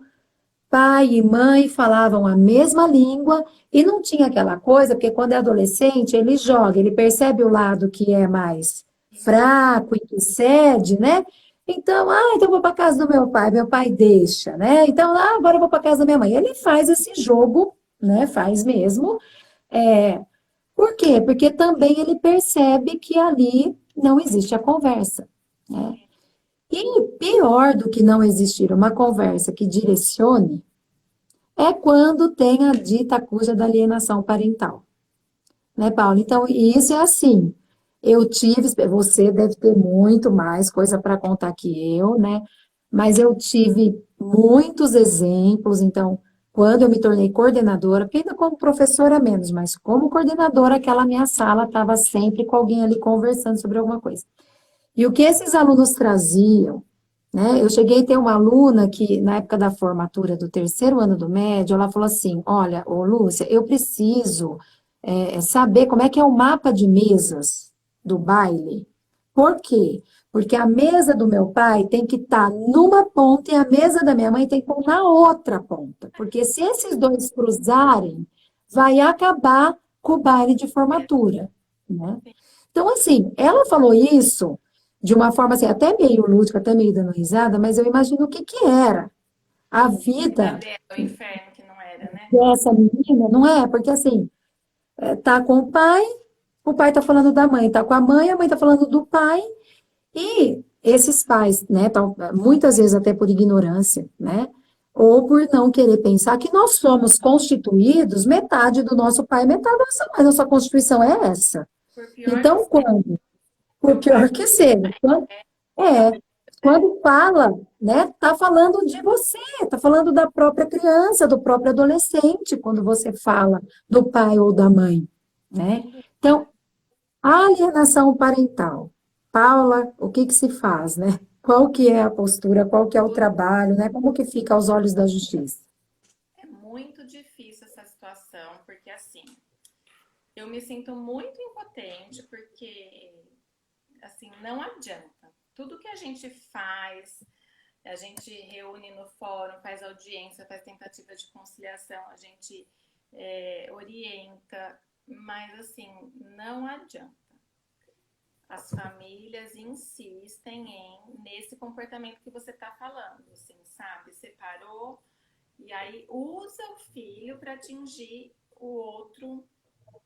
pai e mãe falavam a mesma língua e não tinha aquela coisa, porque quando é adolescente, ele joga, ele percebe o lado que é mais fraco e que cede, né? Então, então eu vou para casa do meu pai deixa, né? Então, agora eu vou para casa da minha mãe. Ele faz esse jogo, né? Faz mesmo. É, por quê? Porque também ele percebe que ali não existe a conversa, né? E pior do que não existir uma conversa que direcione é quando tem a dita acusa da alienação parental, né, Paulo? Então, e isso é assim. Eu tive, você deve ter muito mais coisa para contar que eu, né? Mas eu tive muitos exemplos. Então, quando eu me tornei coordenadora, porque ainda como professora menos, mas como coordenadora, aquela minha sala estava sempre com alguém ali conversando sobre alguma coisa. E o que esses alunos traziam, né? Eu cheguei a ter uma aluna que, na época da formatura do terceiro ano do médio, ela falou assim: Olha, ô Lúcia, eu preciso saber como é que é o mapa de mesas do baile. Por quê? Porque a mesa do meu pai tem que estar numa ponta e a mesa da minha mãe tem que estar na outra ponta. Porque se esses dois cruzarem, vai acabar com o baile de formatura, né? Então, assim, ela falou isso de uma forma assim, até meio lúdica, até meio dando risada, mas eu imagino o que que era a vida O inferno que não era, né? dessa menina, não é? Porque assim, tá com o pai tá falando da mãe, tá com a mãe tá falando do pai, e esses pais, né, muitas vezes até por ignorância, né, ou por não querer pensar que nós somos constituídos metade do nosso pai, metade da nossa mãe, nossa constituição é essa. Por pior que Então, seja, quando, por seu pai pior que seja, é, quando fala, né, tá falando de você, tá falando da própria criança, do próprio adolescente, quando você fala do pai ou da mãe, né? sem dúvida. Então, a alienação parental. Paula, o que que se faz, né? Qual que é a postura, qual que é o trabalho, né? Como que fica aos olhos da justiça? É muito difícil essa situação, porque assim, eu me sinto muito impotente, porque assim, não adianta. Tudo que a gente faz, a gente reúne no fórum, faz audiência, faz tentativa de conciliação, a gente orienta, mas assim, não adianta. As famílias insistem nesse comportamento que você está falando, assim, sabe? Separou e aí usa o filho para atingir o outro,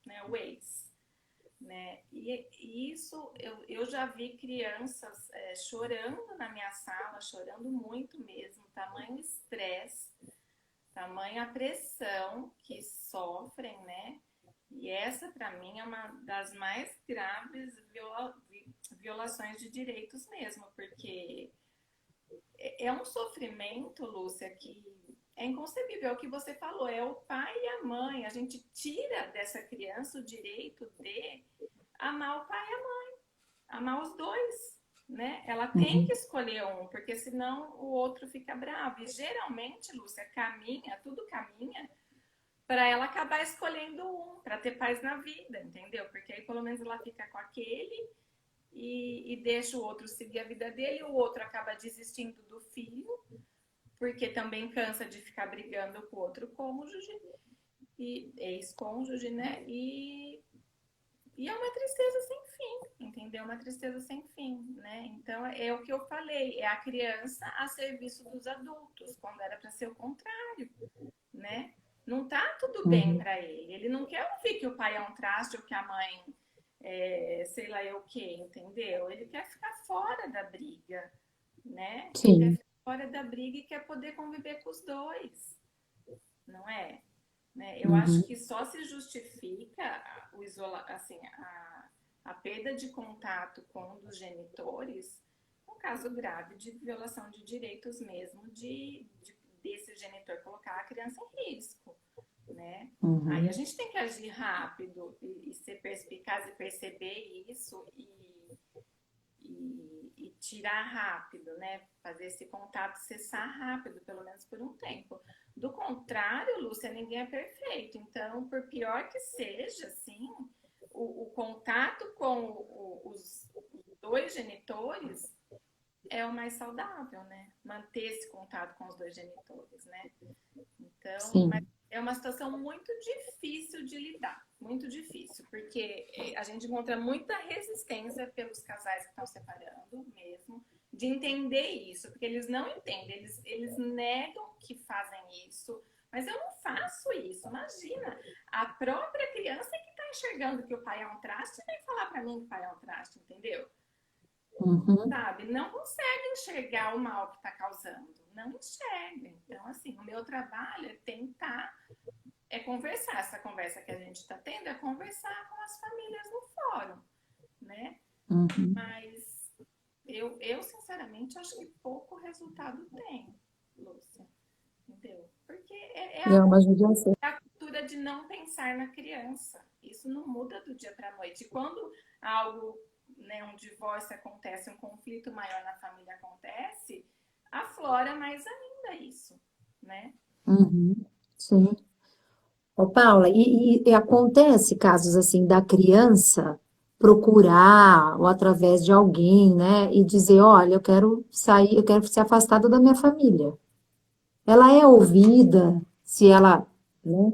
né, o ex. Né? E isso eu já vi crianças chorando na minha sala, chorando muito mesmo, tamanho estresse, tamanha pressão que sofrem, né? E essa, para mim, é uma das mais graves violações de direitos mesmo, porque é um sofrimento, Lúcia, que é inconcebível. É o que você falou, é o pai e a mãe. A gente tira dessa criança o direito de amar o pai e a mãe, amar os dois, né? Ela tem que escolher um, porque senão o outro fica bravo. E geralmente, Lúcia, tudo caminha para ela acabar escolhendo um, para ter paz na vida, entendeu? Porque aí pelo menos ela fica com aquele e deixa o outro seguir a vida dele, o outro acaba desistindo do filho, porque também cansa de ficar brigando com o outro cônjuge e ex-cônjuge, né? E é uma tristeza sem fim, entendeu? Uma tristeza sem fim, né? Então é o que eu falei, é a criança a serviço dos adultos, quando era para ser o contrário, né? Não tá tudo bem Uhum. para ele. Ele não quer ouvir que o pai é um traste ou que a mãe sei lá eu o que, entendeu? Ele quer ficar fora da briga, né? Ele quer Sim. ficar fora da briga e quer poder conviver com os dois, não é? Né? Eu acho Uhum. que só se justifica assim, a perda de contato com um dos genitores um caso grave de violação de direitos mesmo desse genitor colocar a criança em risco, né? Aí a Uhum. gente tem que agir rápido e ser perspicaz e perceber isso e e tirar rápido, né? Fazer esse contato cessar rápido, pelo menos por um tempo. Do contrário, Lúcia, ninguém é perfeito. Então, por pior que seja, assim, o contato com os dois genitores é o mais saudável, né? Manter esse contato com os dois genitores, né? Então, mas Sim. é uma situação muito difícil de lidar, muito difícil, porque a gente encontra muita resistência pelos casais que estão separando mesmo, de entender isso, porque eles não entendem, eles negam que fazem isso, mas eu não faço isso, imagina, a própria criança que está enxergando que o pai é um traste vem falar para mim que o pai é um traste, entendeu? Uhum. Sabe? Não consegue enxergar o mal que está causando, não enxerga. Então, assim, o meu trabalho é tentar conversar. Essa conversa que a gente está tendo é conversar com as famílias no fórum, né? Uhum. Mas eu sinceramente, acho que pouco resultado tem, Lúcia, entendeu? Porque E é uma judiação. a cultura de não pensar na criança. Isso não muda do dia para a noite. E quando algo, né, um divórcio acontece, um conflito maior na família acontece, aflora mais ainda isso, né? Uhum. Sim. Ô, Paula, e acontece casos assim da criança procurar ou através de alguém, né, e dizer, olha, eu quero sair, eu quero ser afastada da minha família. Ela é ouvida se ela, né?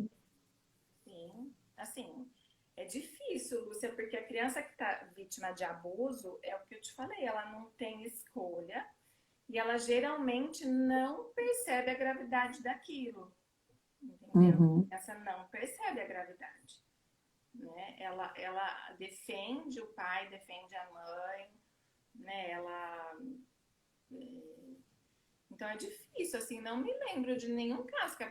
Sim, assim, é difícil, Lúcia, porque a criança que está vítima de abuso, é o que eu te falei, ela não tem escolha e ela geralmente não percebe a gravidade daquilo, entendeu? Uhum, Essa não percebe a gravidade, né? Ela defende o pai, defende a mãe, né? Então é difícil, assim, não me lembro de nenhum caso que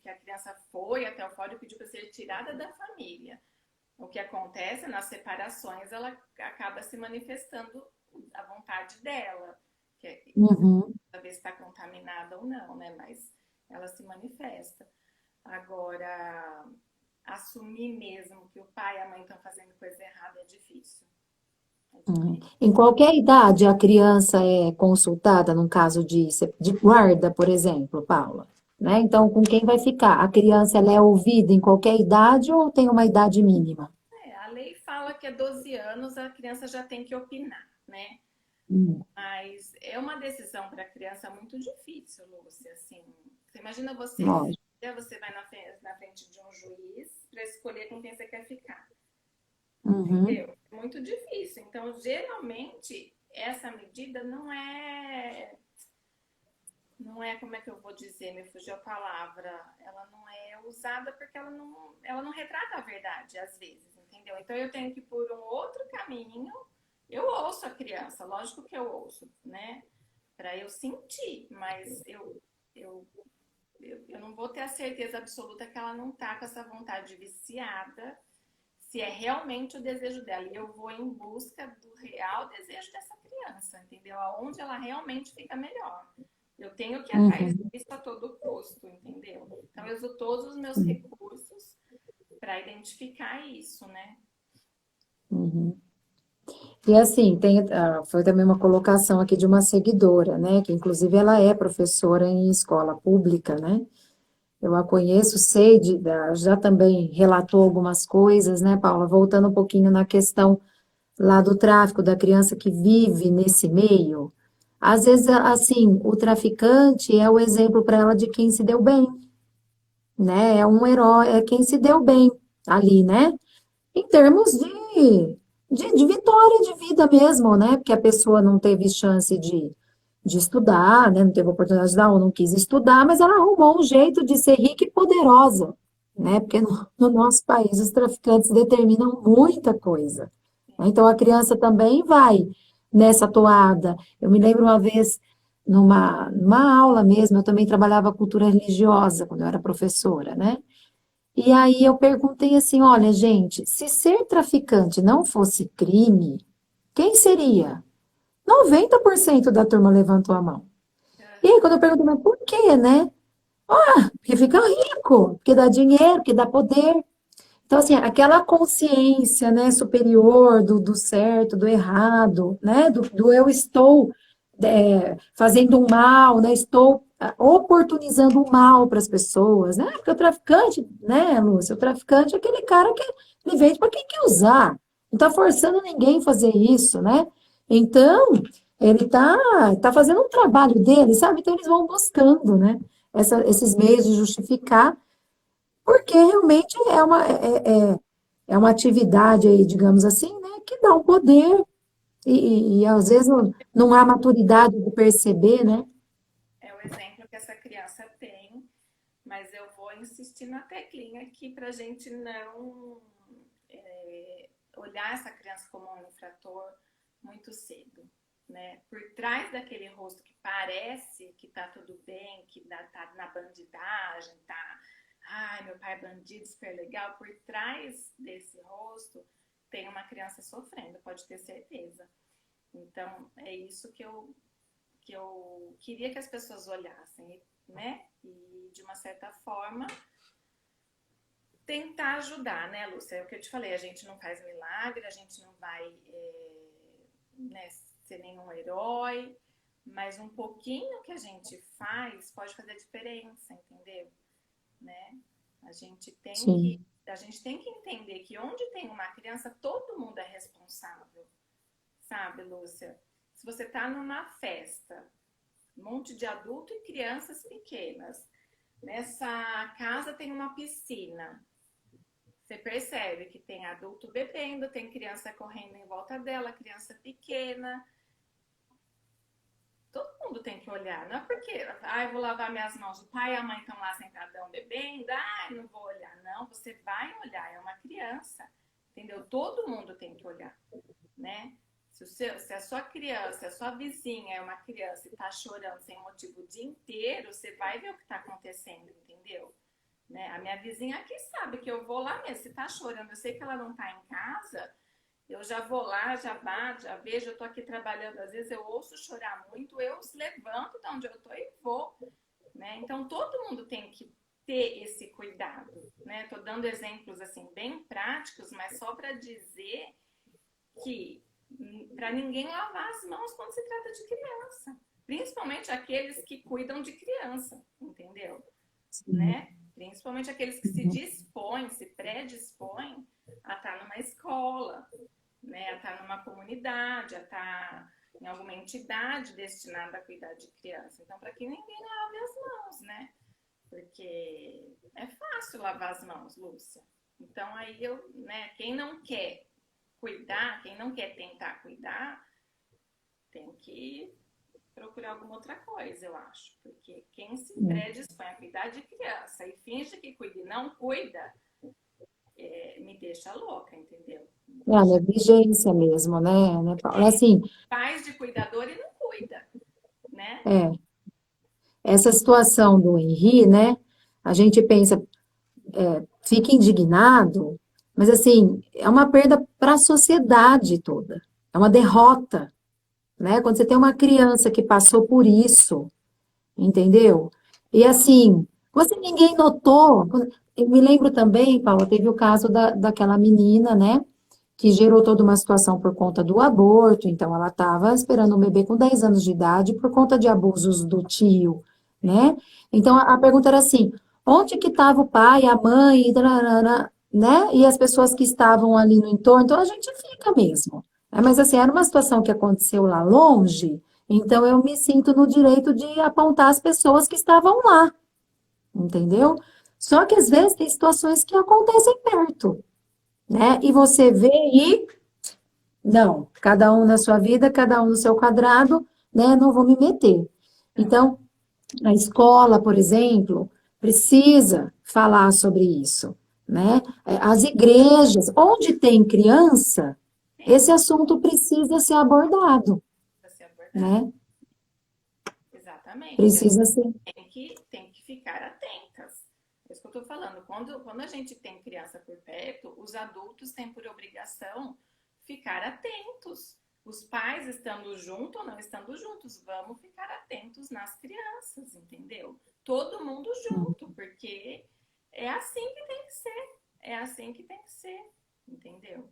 que a criança foi até o fórum e pediu para ser tirada da família. O que acontece nas separações, ela acaba se manifestando a vontade dela, que é, uhum, saber se está contaminada ou não, né? Mas ela se manifesta. Agora, assumir mesmo que o pai e a mãe estão fazendo coisa errada é difícil. É uhum. difícil. Em qualquer idade a criança é consultada num caso de guarda, por exemplo, Paula, né? Então, com quem vai ficar? A criança ela é ouvida em qualquer idade ou tem uma idade mínima? A lei fala que é 12 anos a criança já tem que opinar, né? Hum, Mas é uma decisão para a criança muito difícil, Lúcia. Assim, você imagina você, lógico. filha, você vai na frente de um juiz para escolher com quem você quer ficar, Uhum, entendeu? É muito difícil. Então, geralmente, essa medida não é como é que eu vou dizer, me fugiu a palavra, ela não é usada porque ela não retrata a verdade, às vezes, entendeu? Então, eu tenho que ir por um outro caminho. Eu ouço a criança, lógico que eu ouço, né? Para eu sentir, mas eu não vou ter a certeza absoluta que ela não tá com essa vontade viciada, se é realmente o desejo dela. E eu vou em busca do real desejo dessa criança, entendeu? Aonde ela realmente fica melhor. Eu tenho que ir atrás uhum, disso a todo custo, entendeu? Então eu uso todos os meus sim, recursos para identificar isso, né? uhum. E assim, foi também uma colocação aqui de uma seguidora, né? Que inclusive ela é professora em escola pública, né? Eu a conheço, sei, já também relatou algumas coisas, né, Paula? Voltando um pouquinho na questão lá do tráfico, da criança que vive nesse meio. Às vezes, assim, o traficante é o exemplo para ela de quem se deu bem, né? É um herói, é quem se deu bem ali, né? Em termos de vitória de vida mesmo, né? Porque a pessoa não teve chance de estudar, né? Não teve oportunidade de estudar ou não quis estudar, mas ela arrumou um jeito de ser rica e poderosa, né? Porque no nosso país os traficantes determinam muita coisa. Né? Então a criança também vai nessa toada. Eu me lembro uma vez, numa aula mesmo, eu também trabalhava cultura religiosa quando eu era professora, né? E aí eu perguntei assim, olha, gente, se ser traficante não fosse crime, quem seria? 90% da turma levantou a mão. E aí quando eu perguntei, mas por quê, né? Porque fica rico, porque dá dinheiro, porque dá poder. Então, assim, aquela consciência, né, superior do certo, do errado, né, do eu estou fazendo um mal, né, estou oportunizando o mal para as pessoas, né, porque o traficante, né, Lúcia, o traficante é aquele cara que ele vende para quem quer usar, não está forçando ninguém a fazer isso, né, então, ele tá fazendo um trabalho dele, sabe, então eles vão buscando, né, esses meios de justificar porque realmente é uma atividade aí, digamos assim, né, que dá um poder e às vezes não há maturidade de perceber, né? É o exemplo que essa criança tem, mas eu vou insistir na teclinha aqui para a gente não olhar essa criança como um infrator muito cedo. Né? Por trás daquele rosto que parece que tá tudo bem, que tá na bandidagem, tá, ai, meu pai é bandido, super legal, por trás desse rosto tem uma criança sofrendo, pode ter certeza. Então, é isso que eu queria que as pessoas olhassem, né? E, de uma certa forma, tentar ajudar, né, Lúcia? É o que eu te falei, a gente não faz milagre, a gente não vai né, ser nenhum herói, mas um pouquinho que a gente faz pode fazer diferença, entendeu? Né? A gente tem que Sim, a gente tem que entender que onde tem uma criança, todo mundo é responsável, sabe, Lúcia? Se você está numa festa, um monte de adulto e crianças pequenas, nessa casa tem uma piscina, você percebe que tem adulto bebendo, tem criança correndo em volta dela, criança pequena. Todo mundo tem que olhar. Não é porque, eu vou lavar minhas mãos, o pai e a mãe estão lá sentadão bebendo, não vou olhar. Não, você vai olhar, é uma criança. Entendeu? Todo mundo tem que olhar, né? Se a sua criança, se a sua vizinha é uma criança e está chorando sem motivo o dia inteiro, você vai ver o que está acontecendo, entendeu? Né? A minha vizinha aqui sabe que eu vou lá mesmo. Se tá chorando, eu sei que ela não tá em casa, eu já vou lá, já bato, já vejo, eu tô aqui trabalhando, às vezes eu ouço chorar muito, eu levanto de onde eu tô e vou. Né? Então todo mundo tem que ter esse cuidado. Né? Tô dando exemplos assim bem práticos, mas só para dizer que para ninguém lavar as mãos quando se trata de criança. Principalmente aqueles que cuidam de criança, entendeu? sim. Né? Principalmente aqueles que se dispõem, se predispõem a estar numa escola, né? A estar numa comunidade, a estar em alguma entidade destinada a cuidar de criança. Então, para que ninguém lave as mãos, né? Porque é fácil lavar as mãos, Lúcia. Então, aí né? Quem não quer cuidar, quem não quer tentar cuidar, tem que procurar alguma outra coisa, eu acho. Porque quem se predispõe a cuidar de criança e finge que cuida e não cuida, me deixa louca, entendeu? Me É a deixa... negligência mesmo, né, Paula? É, Assim, faz de cuidador e não cuida, né? é, essa situação do Henri, né, a gente pensa, fica indignado, mas assim, é uma perda para a sociedade toda, é uma derrota, né? Quando você tem uma criança que passou por isso, entendeu? E assim, você ninguém notou. Eu me lembro também, Paula, teve o caso daquela menina, né? Que gerou toda uma situação por conta do aborto. Então, ela estava esperando um bebê com 10 anos de idade por conta de abusos do tio, Sim, né? Então, a pergunta era assim: onde que estava o pai, a mãe, né? E as pessoas que estavam ali no entorno. Então, a gente fica mesmo. Mas, assim, era uma situação que aconteceu lá longe. Então, eu me sinto no direito de apontar as pessoas que estavam lá, entendeu? Só que às vezes tem situações que acontecem perto, né? E você vê e não, cada um na sua vida, cada um no seu quadrado, né? Não vou me meter. não. Então, a escola, por exemplo, precisa falar sobre isso, né? As igrejas, onde tem criança, Sim, esse assunto precisa ser abordado, para ser abordado. né? Exatamente. A Precisa gente ser. tem que ficar atentas. É isso que eu estou falando. Quando a gente tem criança por perto, os adultos têm por obrigação ficar atentos. Os pais estando junto ou não estando juntos, vamos ficar atentos nas crianças, entendeu? Todo mundo junto, porque é assim que tem que ser. é assim que tem que ser, entendeu?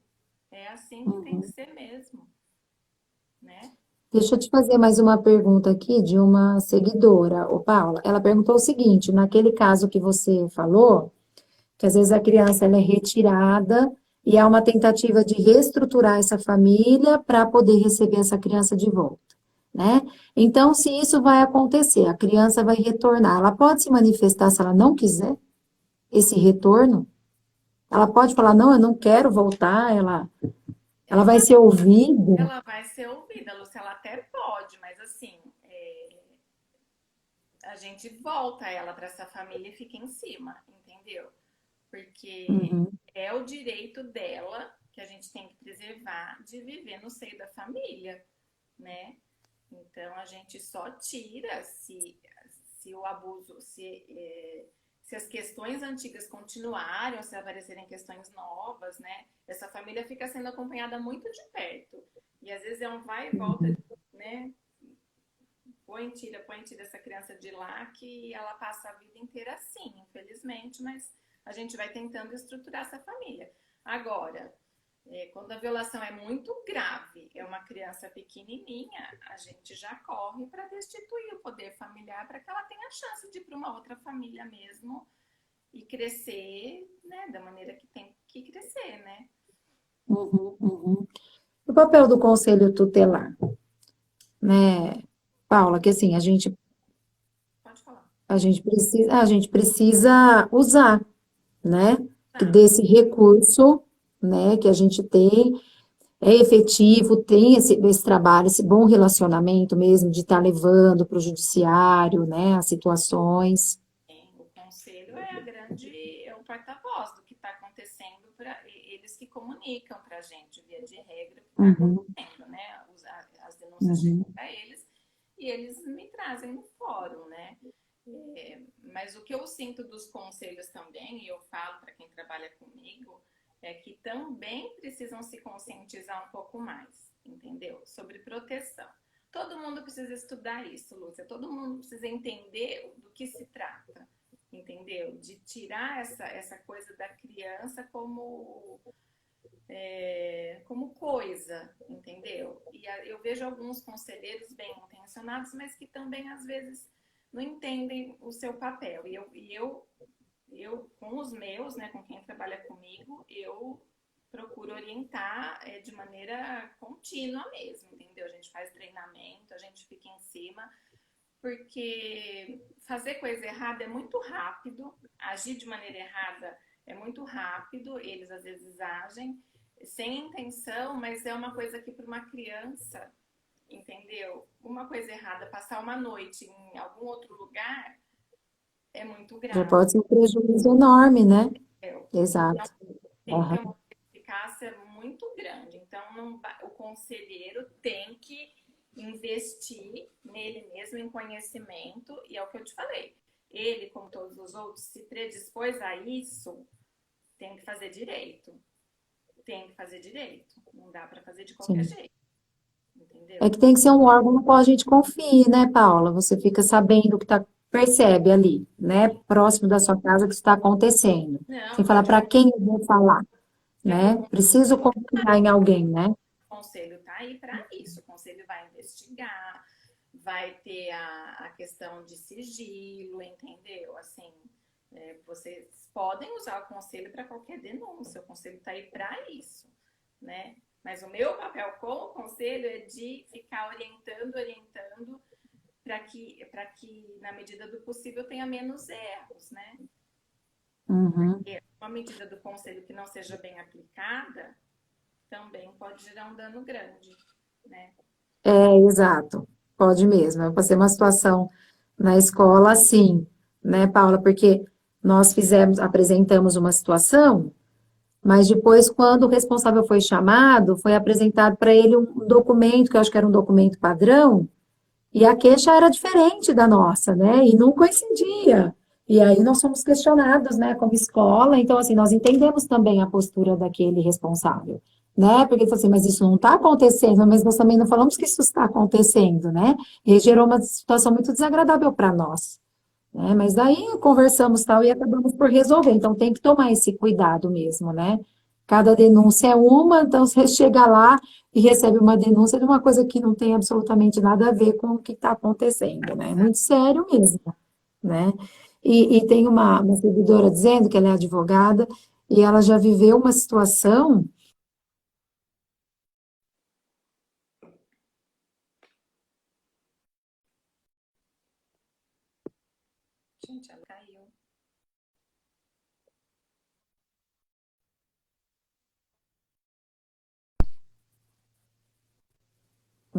É assim que tem que Uhum. ser mesmo, né? Deixa eu te fazer mais uma pergunta aqui de uma seguidora, ô Paula. Ela perguntou o seguinte, naquele caso que você falou, que às vezes a criança ela é retirada e há uma tentativa de reestruturar essa família para poder receber essa criança de volta, né? Então, se isso vai acontecer, a criança vai retornar, ela pode se manifestar se ela não quiser esse retorno? Ela pode falar, não, eu não quero voltar, ela vai Ela, ser ouvida? ela vai ser ouvida, Lúcia, ela até pode, mas assim, a gente volta ela para essa família e fica em cima, entendeu? Porque Uhum, é o direito dela que a gente tem que preservar de viver no seio da família, né? Então a gente só tira se o abuso, se as questões antigas continuarem ou se aparecerem questões novas, né? Essa família fica sendo acompanhada muito de perto. E às vezes é um vai e volta, uhum, né? Põe tira essa criança de lá que ela passa a vida inteira assim, infelizmente, mas a gente vai tentando estruturar essa família. Agora, quando a violação é muito grave, é uma criança pequenininha, a gente já corre para destituir o poder familiar para que ela tenha a chance de ir para uma outra família mesmo e crescer, né, da maneira que tem que crescer, né? uhum, uhum. O papel do conselho tutelar, né, Paula, que assim, Pode falar. a gente precisa usar, né, que Tá. desse recurso, né, que a gente tem, é efetivo, tem esse trabalho, esse bom relacionamento mesmo, de estar levando para o judiciário, né, as situações. O conselho é é o porta-voz do que está acontecendo, eles que comunicam para a gente, via de regra, o que está Uhum, acontecendo, né? As denúncias chegam uhum, para eles e eles me trazem no fórum, né? Mas o que eu sinto dos conselhos também, e eu falo para quem trabalha comigo, é que também precisam se conscientizar um pouco mais, entendeu? Sobre proteção. Todo mundo precisa estudar isso, Lúcia. Todo mundo precisa entender do que se trata, entendeu? De tirar essa coisa da criança como coisa, entendeu? E eu vejo alguns conselheiros bem intencionados, mas que também às vezes não entendem o seu papel. Eu com os meus, né, com quem trabalha comigo, eu procuro orientar de maneira contínua mesmo, entendeu? A gente faz treinamento, a gente fica em cima, porque fazer coisa errada é muito rápido, agir de maneira errada é muito rápido, eles às vezes agem sem intenção, mas é uma coisa que para uma criança, entendeu? Uma coisa errada, passar uma noite em algum outro lugar é muito já grave. pode ser um prejuízo enorme, né? Entendeu? Então, Exato. tem que ter Aham, uma eficácia muito grande. Então, o conselheiro tem que investir nele mesmo em conhecimento, e é o que eu te falei. Ele, como todos os outros, se predispôs a isso, tem que fazer direito. Tem que fazer direito. Não dá para fazer de qualquer sim. jeito, É entendeu? que tem que ser um órgão no qual a gente confie, né, Paula? Você fica sabendo o que tá, percebe ali, né, próximo da sua casa o que está acontecendo. Sem Não, falar para quem eu vou falar, é que o né? Preciso confiar em alguém, né? conselho está aí para isso. O conselho vai investigar, vai ter a questão de sigilo, entendeu? Assim, vocês podem usar o conselho para qualquer denúncia, o conselho está aí para isso, né? Mas o meu papel como conselho é de ficar orientando para que, na medida do possível, tenha menos erros, né? Uhum. Porque uma medida do conselho que não seja bem aplicada também pode gerar um dano grande, né? É, exato. Pode mesmo. Eu passei uma situação na escola assim, né, Paula? Porque nós apresentamos uma situação, mas depois, quando o responsável foi chamado, foi apresentado para ele um documento, que eu acho que era um documento padrão, e a queixa era diferente da nossa, né? E não coincidia. E aí nós fomos questionados, né, como escola. Então, assim, nós entendemos também a postura daquele responsável, né? Porque ele falou assim, mas isso não está acontecendo, mas nós também não falamos que isso está acontecendo, né? E gerou uma situação muito desagradável para nós, né? Mas daí conversamos tal e acabamos por resolver. Então tem que tomar esse cuidado mesmo, né? Cada denúncia é uma, então você chega lá e recebe uma denúncia de uma coisa que não tem absolutamente nada a ver com o que está acontecendo, né? É muito sério mesmo, né? E tem uma seguidora dizendo que ela é advogada e ela já viveu uma situação. Gente, ela caiu.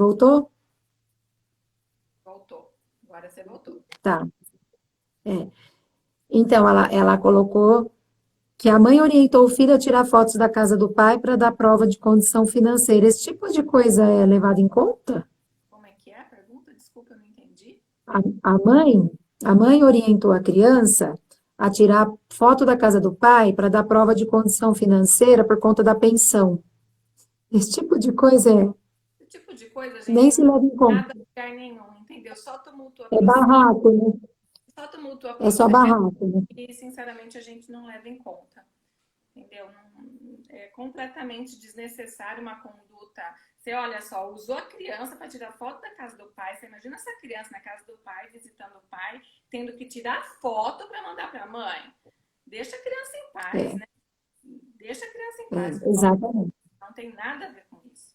Voltou? Voltou. Agora você voltou. Tá. É. Então, ela colocou que a mãe orientou o filho a tirar fotos da casa do pai para dar prova de condição financeira. Esse tipo de coisa é levado em conta? Como é que é a pergunta? Desculpa, eu não entendi. A, a mãe, a mãe orientou a criança a tirar foto da casa do pai para dar prova de condição financeira por conta da pensão. Esse tipo de coisa Esse tipo de coisa, nem gente, se não leva em tem conta. nada a lugar nenhum, entendeu? Só tumultua É processo, barraco, né? só tumultua É só processo barraco, né? e, sinceramente, a gente não leva em conta. Entendeu? É completamente desnecessário uma conduta. Você olha só, usou a criança para tirar foto da casa do pai. Você imagina essa criança na casa do pai, visitando o pai, tendo que tirar foto para mandar para a mãe. Deixa a criança em paz, É, né? Deixa a criança em paz. exatamente. Não tem nada a ver com isso.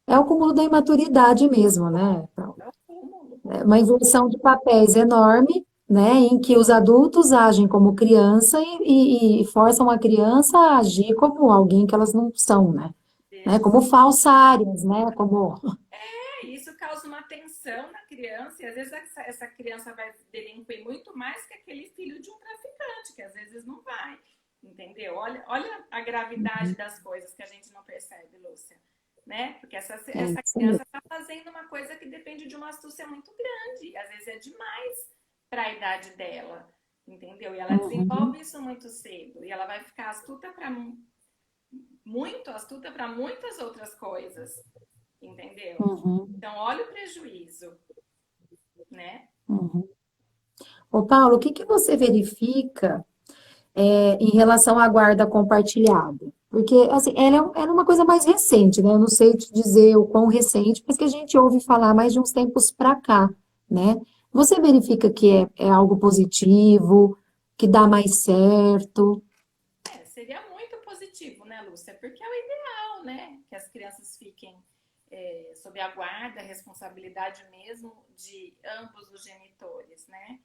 É o cúmulo da imaturidade mesmo, né? É o cúmulo. É uma inversão de papéis enorme, né, em que os adultos agem como criança e forçam a criança a agir como alguém que elas não são, né, Deixa como falsárias, né, como... isso causa uma tensão na criança, e às vezes essa criança vai delinquir muito mais que aquele filho de um traficante, que às vezes não vai, entendeu? Olha a gravidade das coisas que a gente não percebe, Lúcia, né? Porque É essa isso criança mesmo. está fazendo uma coisa que depende de uma astúcia muito grande, e às vezes é demais para a idade dela, entendeu? E ela Uhum, desenvolve isso muito cedo, e ela vai ficar astuta para muito astuta para muitas outras coisas, entendeu? uhum, Então, olha o prejuízo, né? uhum. Ô, Paulo, o que que você verifica em relação à guarda compartilhada? Porque, assim, ela é uma coisa mais recente, né? Eu não sei te dizer o quão recente, mas que a gente ouve falar mais de uns tempos para cá, né? Você verifica que é algo positivo, que dá mais certo? Seria muito positivo, né, Lúcia? Porque é o ideal, né? Que as crianças fiquem sob a guarda, a responsabilidade mesmo de ambos os genitores, né?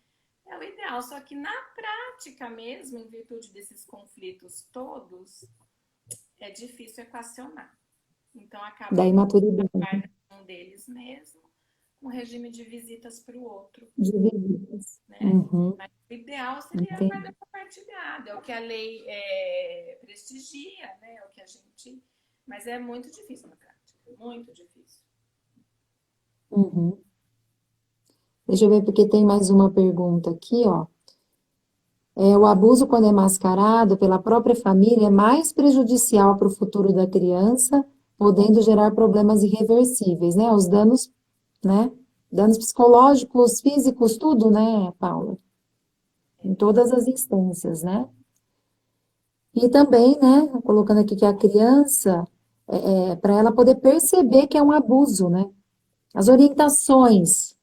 É o ideal, só que na prática mesmo, em virtude desses conflitos todos, é difícil equacionar. Então acaba Da por imaturidade, guarda um deles mesmo, com regime de visitas para o outro, de visitas. né? Uhum, Mas o ideal seria a guarda entendi. compartilhada, é o que a lei prestigia, né? É o que a gente. Mas é muito difícil na prática, muito difícil. Uhum. Deixa eu ver, porque tem mais uma pergunta aqui, ó. O abuso, quando é mascarado pela própria família, é mais prejudicial para o futuro da criança, podendo gerar problemas irreversíveis, né? Os danos, né? Danos psicológicos, físicos, tudo, né, Paula? Em todas as instâncias, né? E também, né, colocando aqui que a criança, para ela poder perceber que é um abuso, né? As orientações,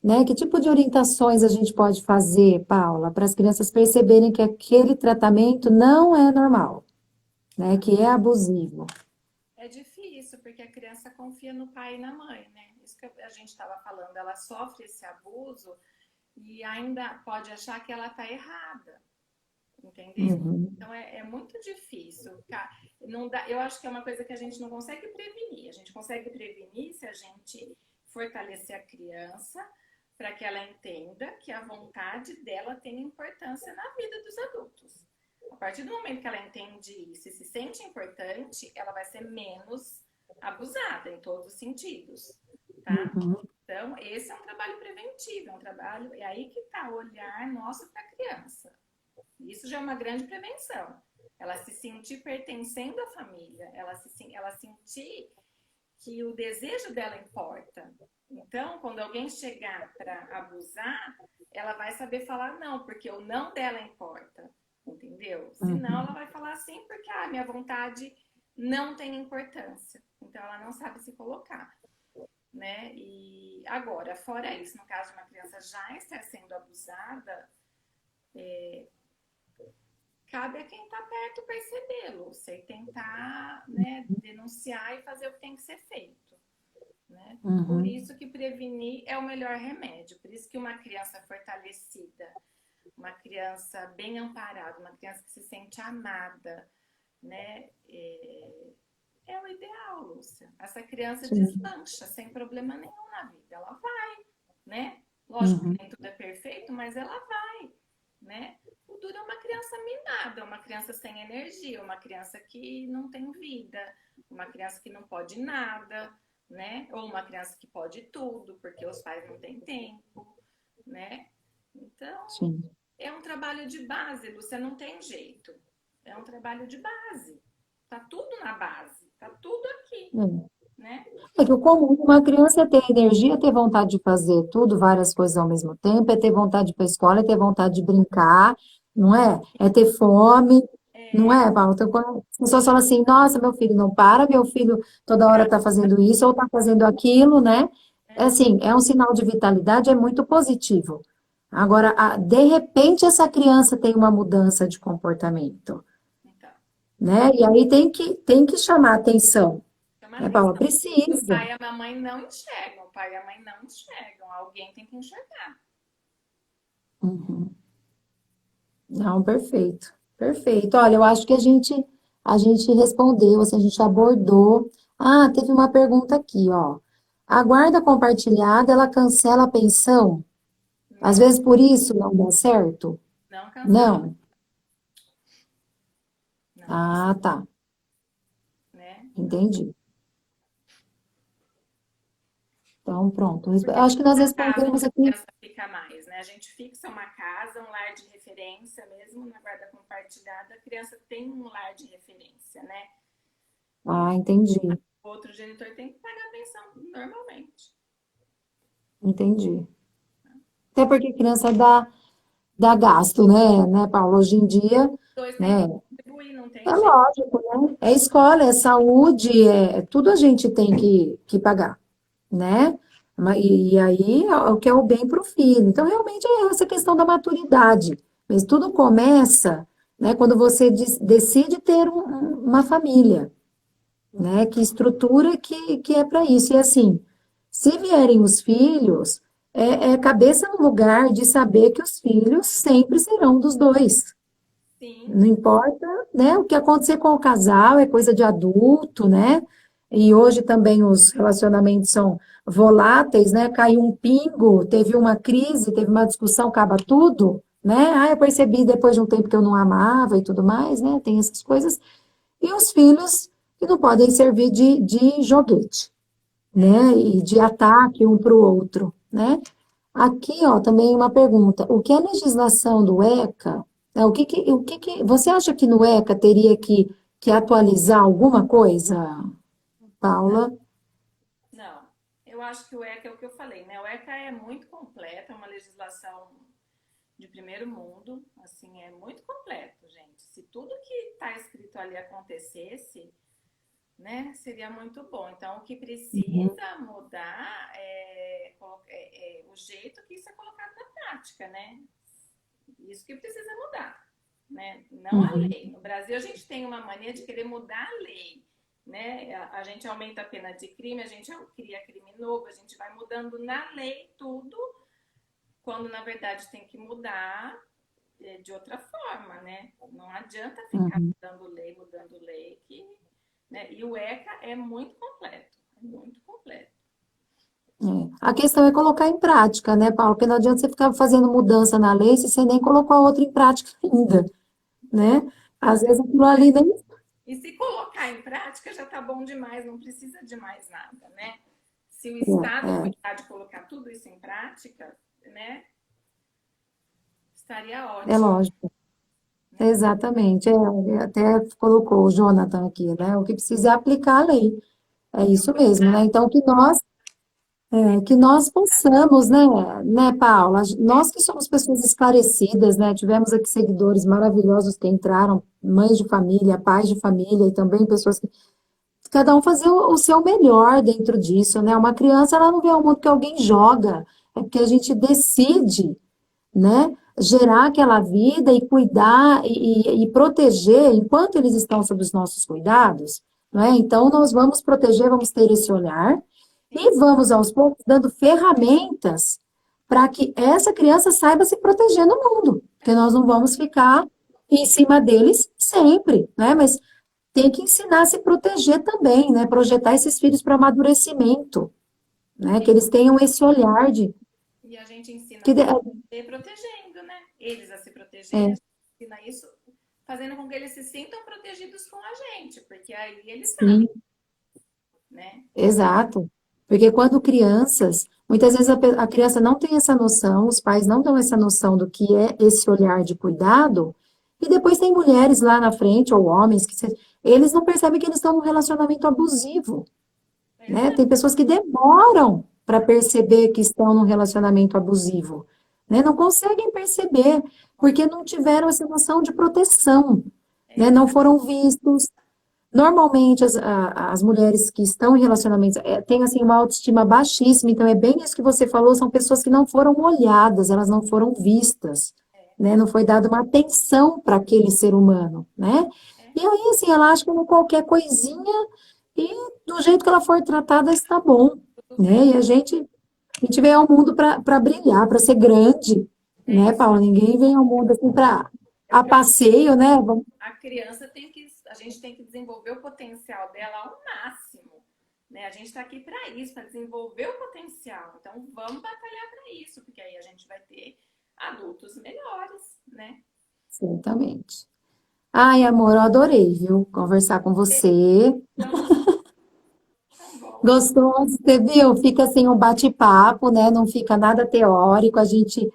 né? Que tipo de orientações a gente pode fazer, Paula, para as crianças perceberem que aquele tratamento não é normal, né? Que é abusivo. É difícil, porque a criança confia no pai e na mãe, né? Isso que a gente estava falando, ela sofre esse abuso e ainda pode achar que ela está errada, entendeu? Uhum, Então é muito difícil. Não dá, eu acho que é uma coisa que a gente não consegue prevenir. A gente consegue prevenir se a gente fortalecer a criança para que ela entenda que a vontade dela tem importância na vida dos adultos. A partir do momento que ela entende isso e se sente importante, ela vai ser menos abusada em todos os sentidos, tá? uhum, Então, esse é um trabalho preventivo, é um trabalho, é aí que está o olhar nosso para a criança. Isso já é uma grande prevenção. Ela se sentir pertencendo à família, ela sentir que o desejo dela importa. Então, quando alguém chegar para abusar, ela vai saber falar não, porque o não dela importa, entendeu? Senão ela vai falar sim porque minha vontade não tem importância. Então ela não sabe se colocar, né? E agora, fora isso, no caso de uma criança já estar sendo abusada, cabe a quem está perto percebê-lo, você tentar, né, denunciar e fazer o que tem que ser feito, né? Por Uhum. isso que prevenir é o melhor remédio. Por isso que uma criança fortalecida, uma criança bem amparada, uma criança que se sente amada, né, é o ideal, Lúcia. Essa criança Sim. deslancha sem problema nenhum na vida. Ela vai, né? Lógico que Uhum. nem tudo é perfeito, mas ela vai, né? O duro é uma criança mimada, uma criança sem energia, uma criança que não tem vida, uma criança que não pode nada, né? Ou uma criança que pode tudo, porque os pais não têm tempo, né? Então, Sim. é um trabalho de base, Lúcia, não tem jeito. É um trabalho de base. Tá tudo na base, tá tudo aqui, né? É que o comum de uma criança é ter energia, ter vontade de fazer tudo, várias coisas ao mesmo tempo, é ter vontade de ir para a escola, é ter vontade de brincar, não é? É ter fome, não É, é, Paulo? Então, quando as pessoas falam assim, nossa, meu filho não para, meu filho toda hora está fazendo isso ou está fazendo aquilo, né? É é, assim, é um sinal de vitalidade, é muito positivo. Agora, de repente, essa criança tem uma mudança de comportamento, então, né? E aí tem que chamar atenção, chama né, Paula? atenção. E o Precisa. pai e a mamãe não enxergam, o pai e a mãe não enxergam, alguém tem que enxergar. Uhum. Não, perfeito. Perfeito. Olha, eu acho que a gente respondeu, assim, a gente abordou. Ah, teve uma pergunta aqui, ó. A guarda compartilhada, ela cancela a pensão? Às Não, vezes por isso não dá certo? não cancela, Não. não Ah, cancela, tá. né? Não. Entendi. Então, pronto. Porque Acho que nós quantas casas respondemos a aqui. criança fica mais, né? A gente fixa uma casa, um lar de referência mesmo na guarda compartilhada, a criança tem um lar de referência, né? Ah, entendi. O outro genitor tem que pagar a pensão normalmente. Entendi. Até porque criança dá gasto, né, Paulo? Hoje em dia, Os dois têm que né? contribuir, não tem É jeito. lógico, né? É escola, é saúde, tudo a gente tem que pagar, né? E aí é o que é o bem para o filho. Então, realmente é essa questão da maturidade. Mas tudo começa, né, quando você decide ter uma família, né? Que estrutura que é para isso. E assim, se vierem os filhos, é cabeça no lugar de saber que os filhos sempre serão dos dois. Sim, Não importa, né? O que acontecer com o casal é coisa de adulto, né? E hoje também os relacionamentos são voláteis, né? Caiu um pingo, teve uma crise, teve uma discussão, acaba tudo, né? Ah, eu percebi depois de um tempo que eu não amava e tudo mais, né? Tem essas coisas. E os filhos que não podem servir de joguete, é. né? E de ataque um para o outro, né? Aqui, ó, também uma pergunta. O que a legislação do ECA, né, você acha que no ECA teria que atualizar alguma coisa, Não, Paula? não. Eu acho que o ECA é o que eu falei, né? O ECA é muito completo, é uma legislação de primeiro mundo, assim, é muito completo, gente. Se tudo que está escrito ali acontecesse, né, seria muito bom. Então, o que Uhum, precisa mudar é o jeito que isso é colocado na prática, né? Isso que precisa mudar, né? Não a uhum, lei. No Brasil, a gente tem uma mania de querer mudar a lei, né? A gente aumenta a pena de crime, a gente cria crime novo, a gente vai mudando na lei tudo, quando na verdade tem que mudar de outra forma, né? Não adianta ficar uhum. mudando lei, né? E o ECA é muito completo, é muito completo. É. A questão é colocar em prática, né, Paula? Porque não adianta você ficar fazendo mudança na lei se você nem colocou a outra em prática ainda, É. né? Às vezes aquilo ali nem. E se colocar em prática já está bom demais, não precisa de mais nada, né? Se o Estado É, cuidar de colocar tudo isso em prática, né, estaria é ótimo, lógico. né? Exatamente. Até colocou o Jonathan aqui, né? O que precisa é aplicar a lei. É isso mesmo, né? Então, que nós possamos, né, Paula? Nós que somos pessoas esclarecidas, né? Tivemos aqui seguidores maravilhosos que entraram, mães de família, pais de família, e também pessoas que cada um fazer o seu melhor dentro disso, né? Uma criança, ela não vê o mundo que alguém joga, é porque a gente decide, né? Gerar aquela vida e cuidar e proteger enquanto eles estão sob os nossos cuidados, não é? Então, nós vamos proteger, vamos ter esse olhar e vamos, aos poucos, dando ferramentas para que essa criança saiba se proteger no mundo, porque nós não vamos ficar em cima deles sempre, né? Mas tem que ensinar a se proteger também, né? Projetar esses filhos para amadurecimento, né? Que eles tenham esse olhar de E a gente ensina que a se protegendo, né? Eles a se protegerem, a é, gente ensina isso fazendo com que eles se sintam protegidos com a gente, porque aí eles sabem, sim, né? exato. Porque quando crianças, muitas vezes a criança não tem essa noção, os pais não dão essa noção do que é esse olhar de cuidado, e depois tem mulheres lá na frente, ou homens, eles não percebem que eles estão num relacionamento abusivo, né? Tem pessoas que demoram para perceber que estão num relacionamento abusivo, né? Não conseguem perceber, porque não tiveram essa noção de proteção, né? Não foram vistos. Normalmente, as mulheres que estão em relacionamentos têm, assim, uma autoestima baixíssima, então é bem isso que você falou, são pessoas que não foram olhadas, elas não foram vistas, né? Não foi dada uma atenção para aquele ser humano, né? E aí, assim, ela acha que qualquer coisinha e do jeito que ela for tratada está bom, Tudo bem. né? E a gente veio ao mundo para brilhar, para ser grande, É né, isso. Paula? Ninguém vem ao mundo assim para É o a que eu passeio, né? a criança tem que, a gente tem que desenvolver o potencial dela ao máximo, né? A gente está aqui para isso, para desenvolver o potencial. Então vamos batalhar para isso, porque aí a gente vai ter adultos melhores, né? Certamente. Ai, amor, eu adorei, viu? Conversar com você. Vamos, tá bom. Gostoso, você viu? Fica assim um bate-papo, né? Não fica nada teórico, a gente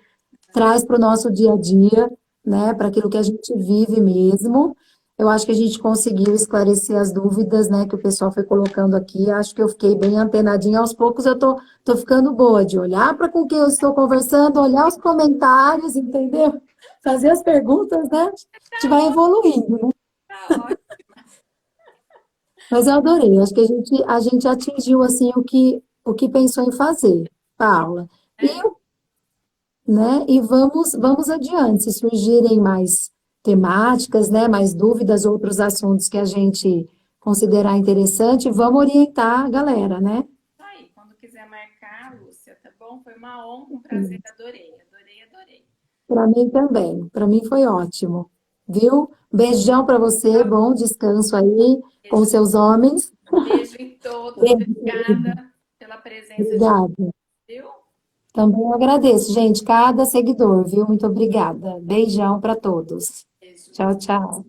traz para o nosso dia a dia, né? Para aquilo que a gente vive mesmo. Eu acho que a gente conseguiu esclarecer as dúvidas, né, que o pessoal foi colocando aqui. Acho que eu fiquei bem antenadinha. Aos poucos eu tô ficando boa de olhar para com quem eu estou conversando, olhar os comentários, entendeu? Fazer as perguntas, né? A gente vai evoluindo, né? Tá ótimo. Mas eu adorei. Acho que a gente atingiu assim o que pensou em fazer, Paula. E Né? né? E vamos adiante. Se surgirem mais temáticas, né? Mais dúvidas, outros assuntos que a gente considerar interessante, vamos orientar a galera, né? Aí, quando quiser marcar, Lúcia, tá bom? Foi uma honra, um prazer, adorei, adorei, adorei. Para mim também. Para mim foi ótimo. Viu? Beijão para você, Tá bom, bom descanso aí com beijo, seus homens. beijo em todos, obrigada pela presença de Obrigada. viu? Também agradeço, gente, cada seguidor, viu? Muito obrigada. Beijão para todos. Beijo. Tchau, tchau.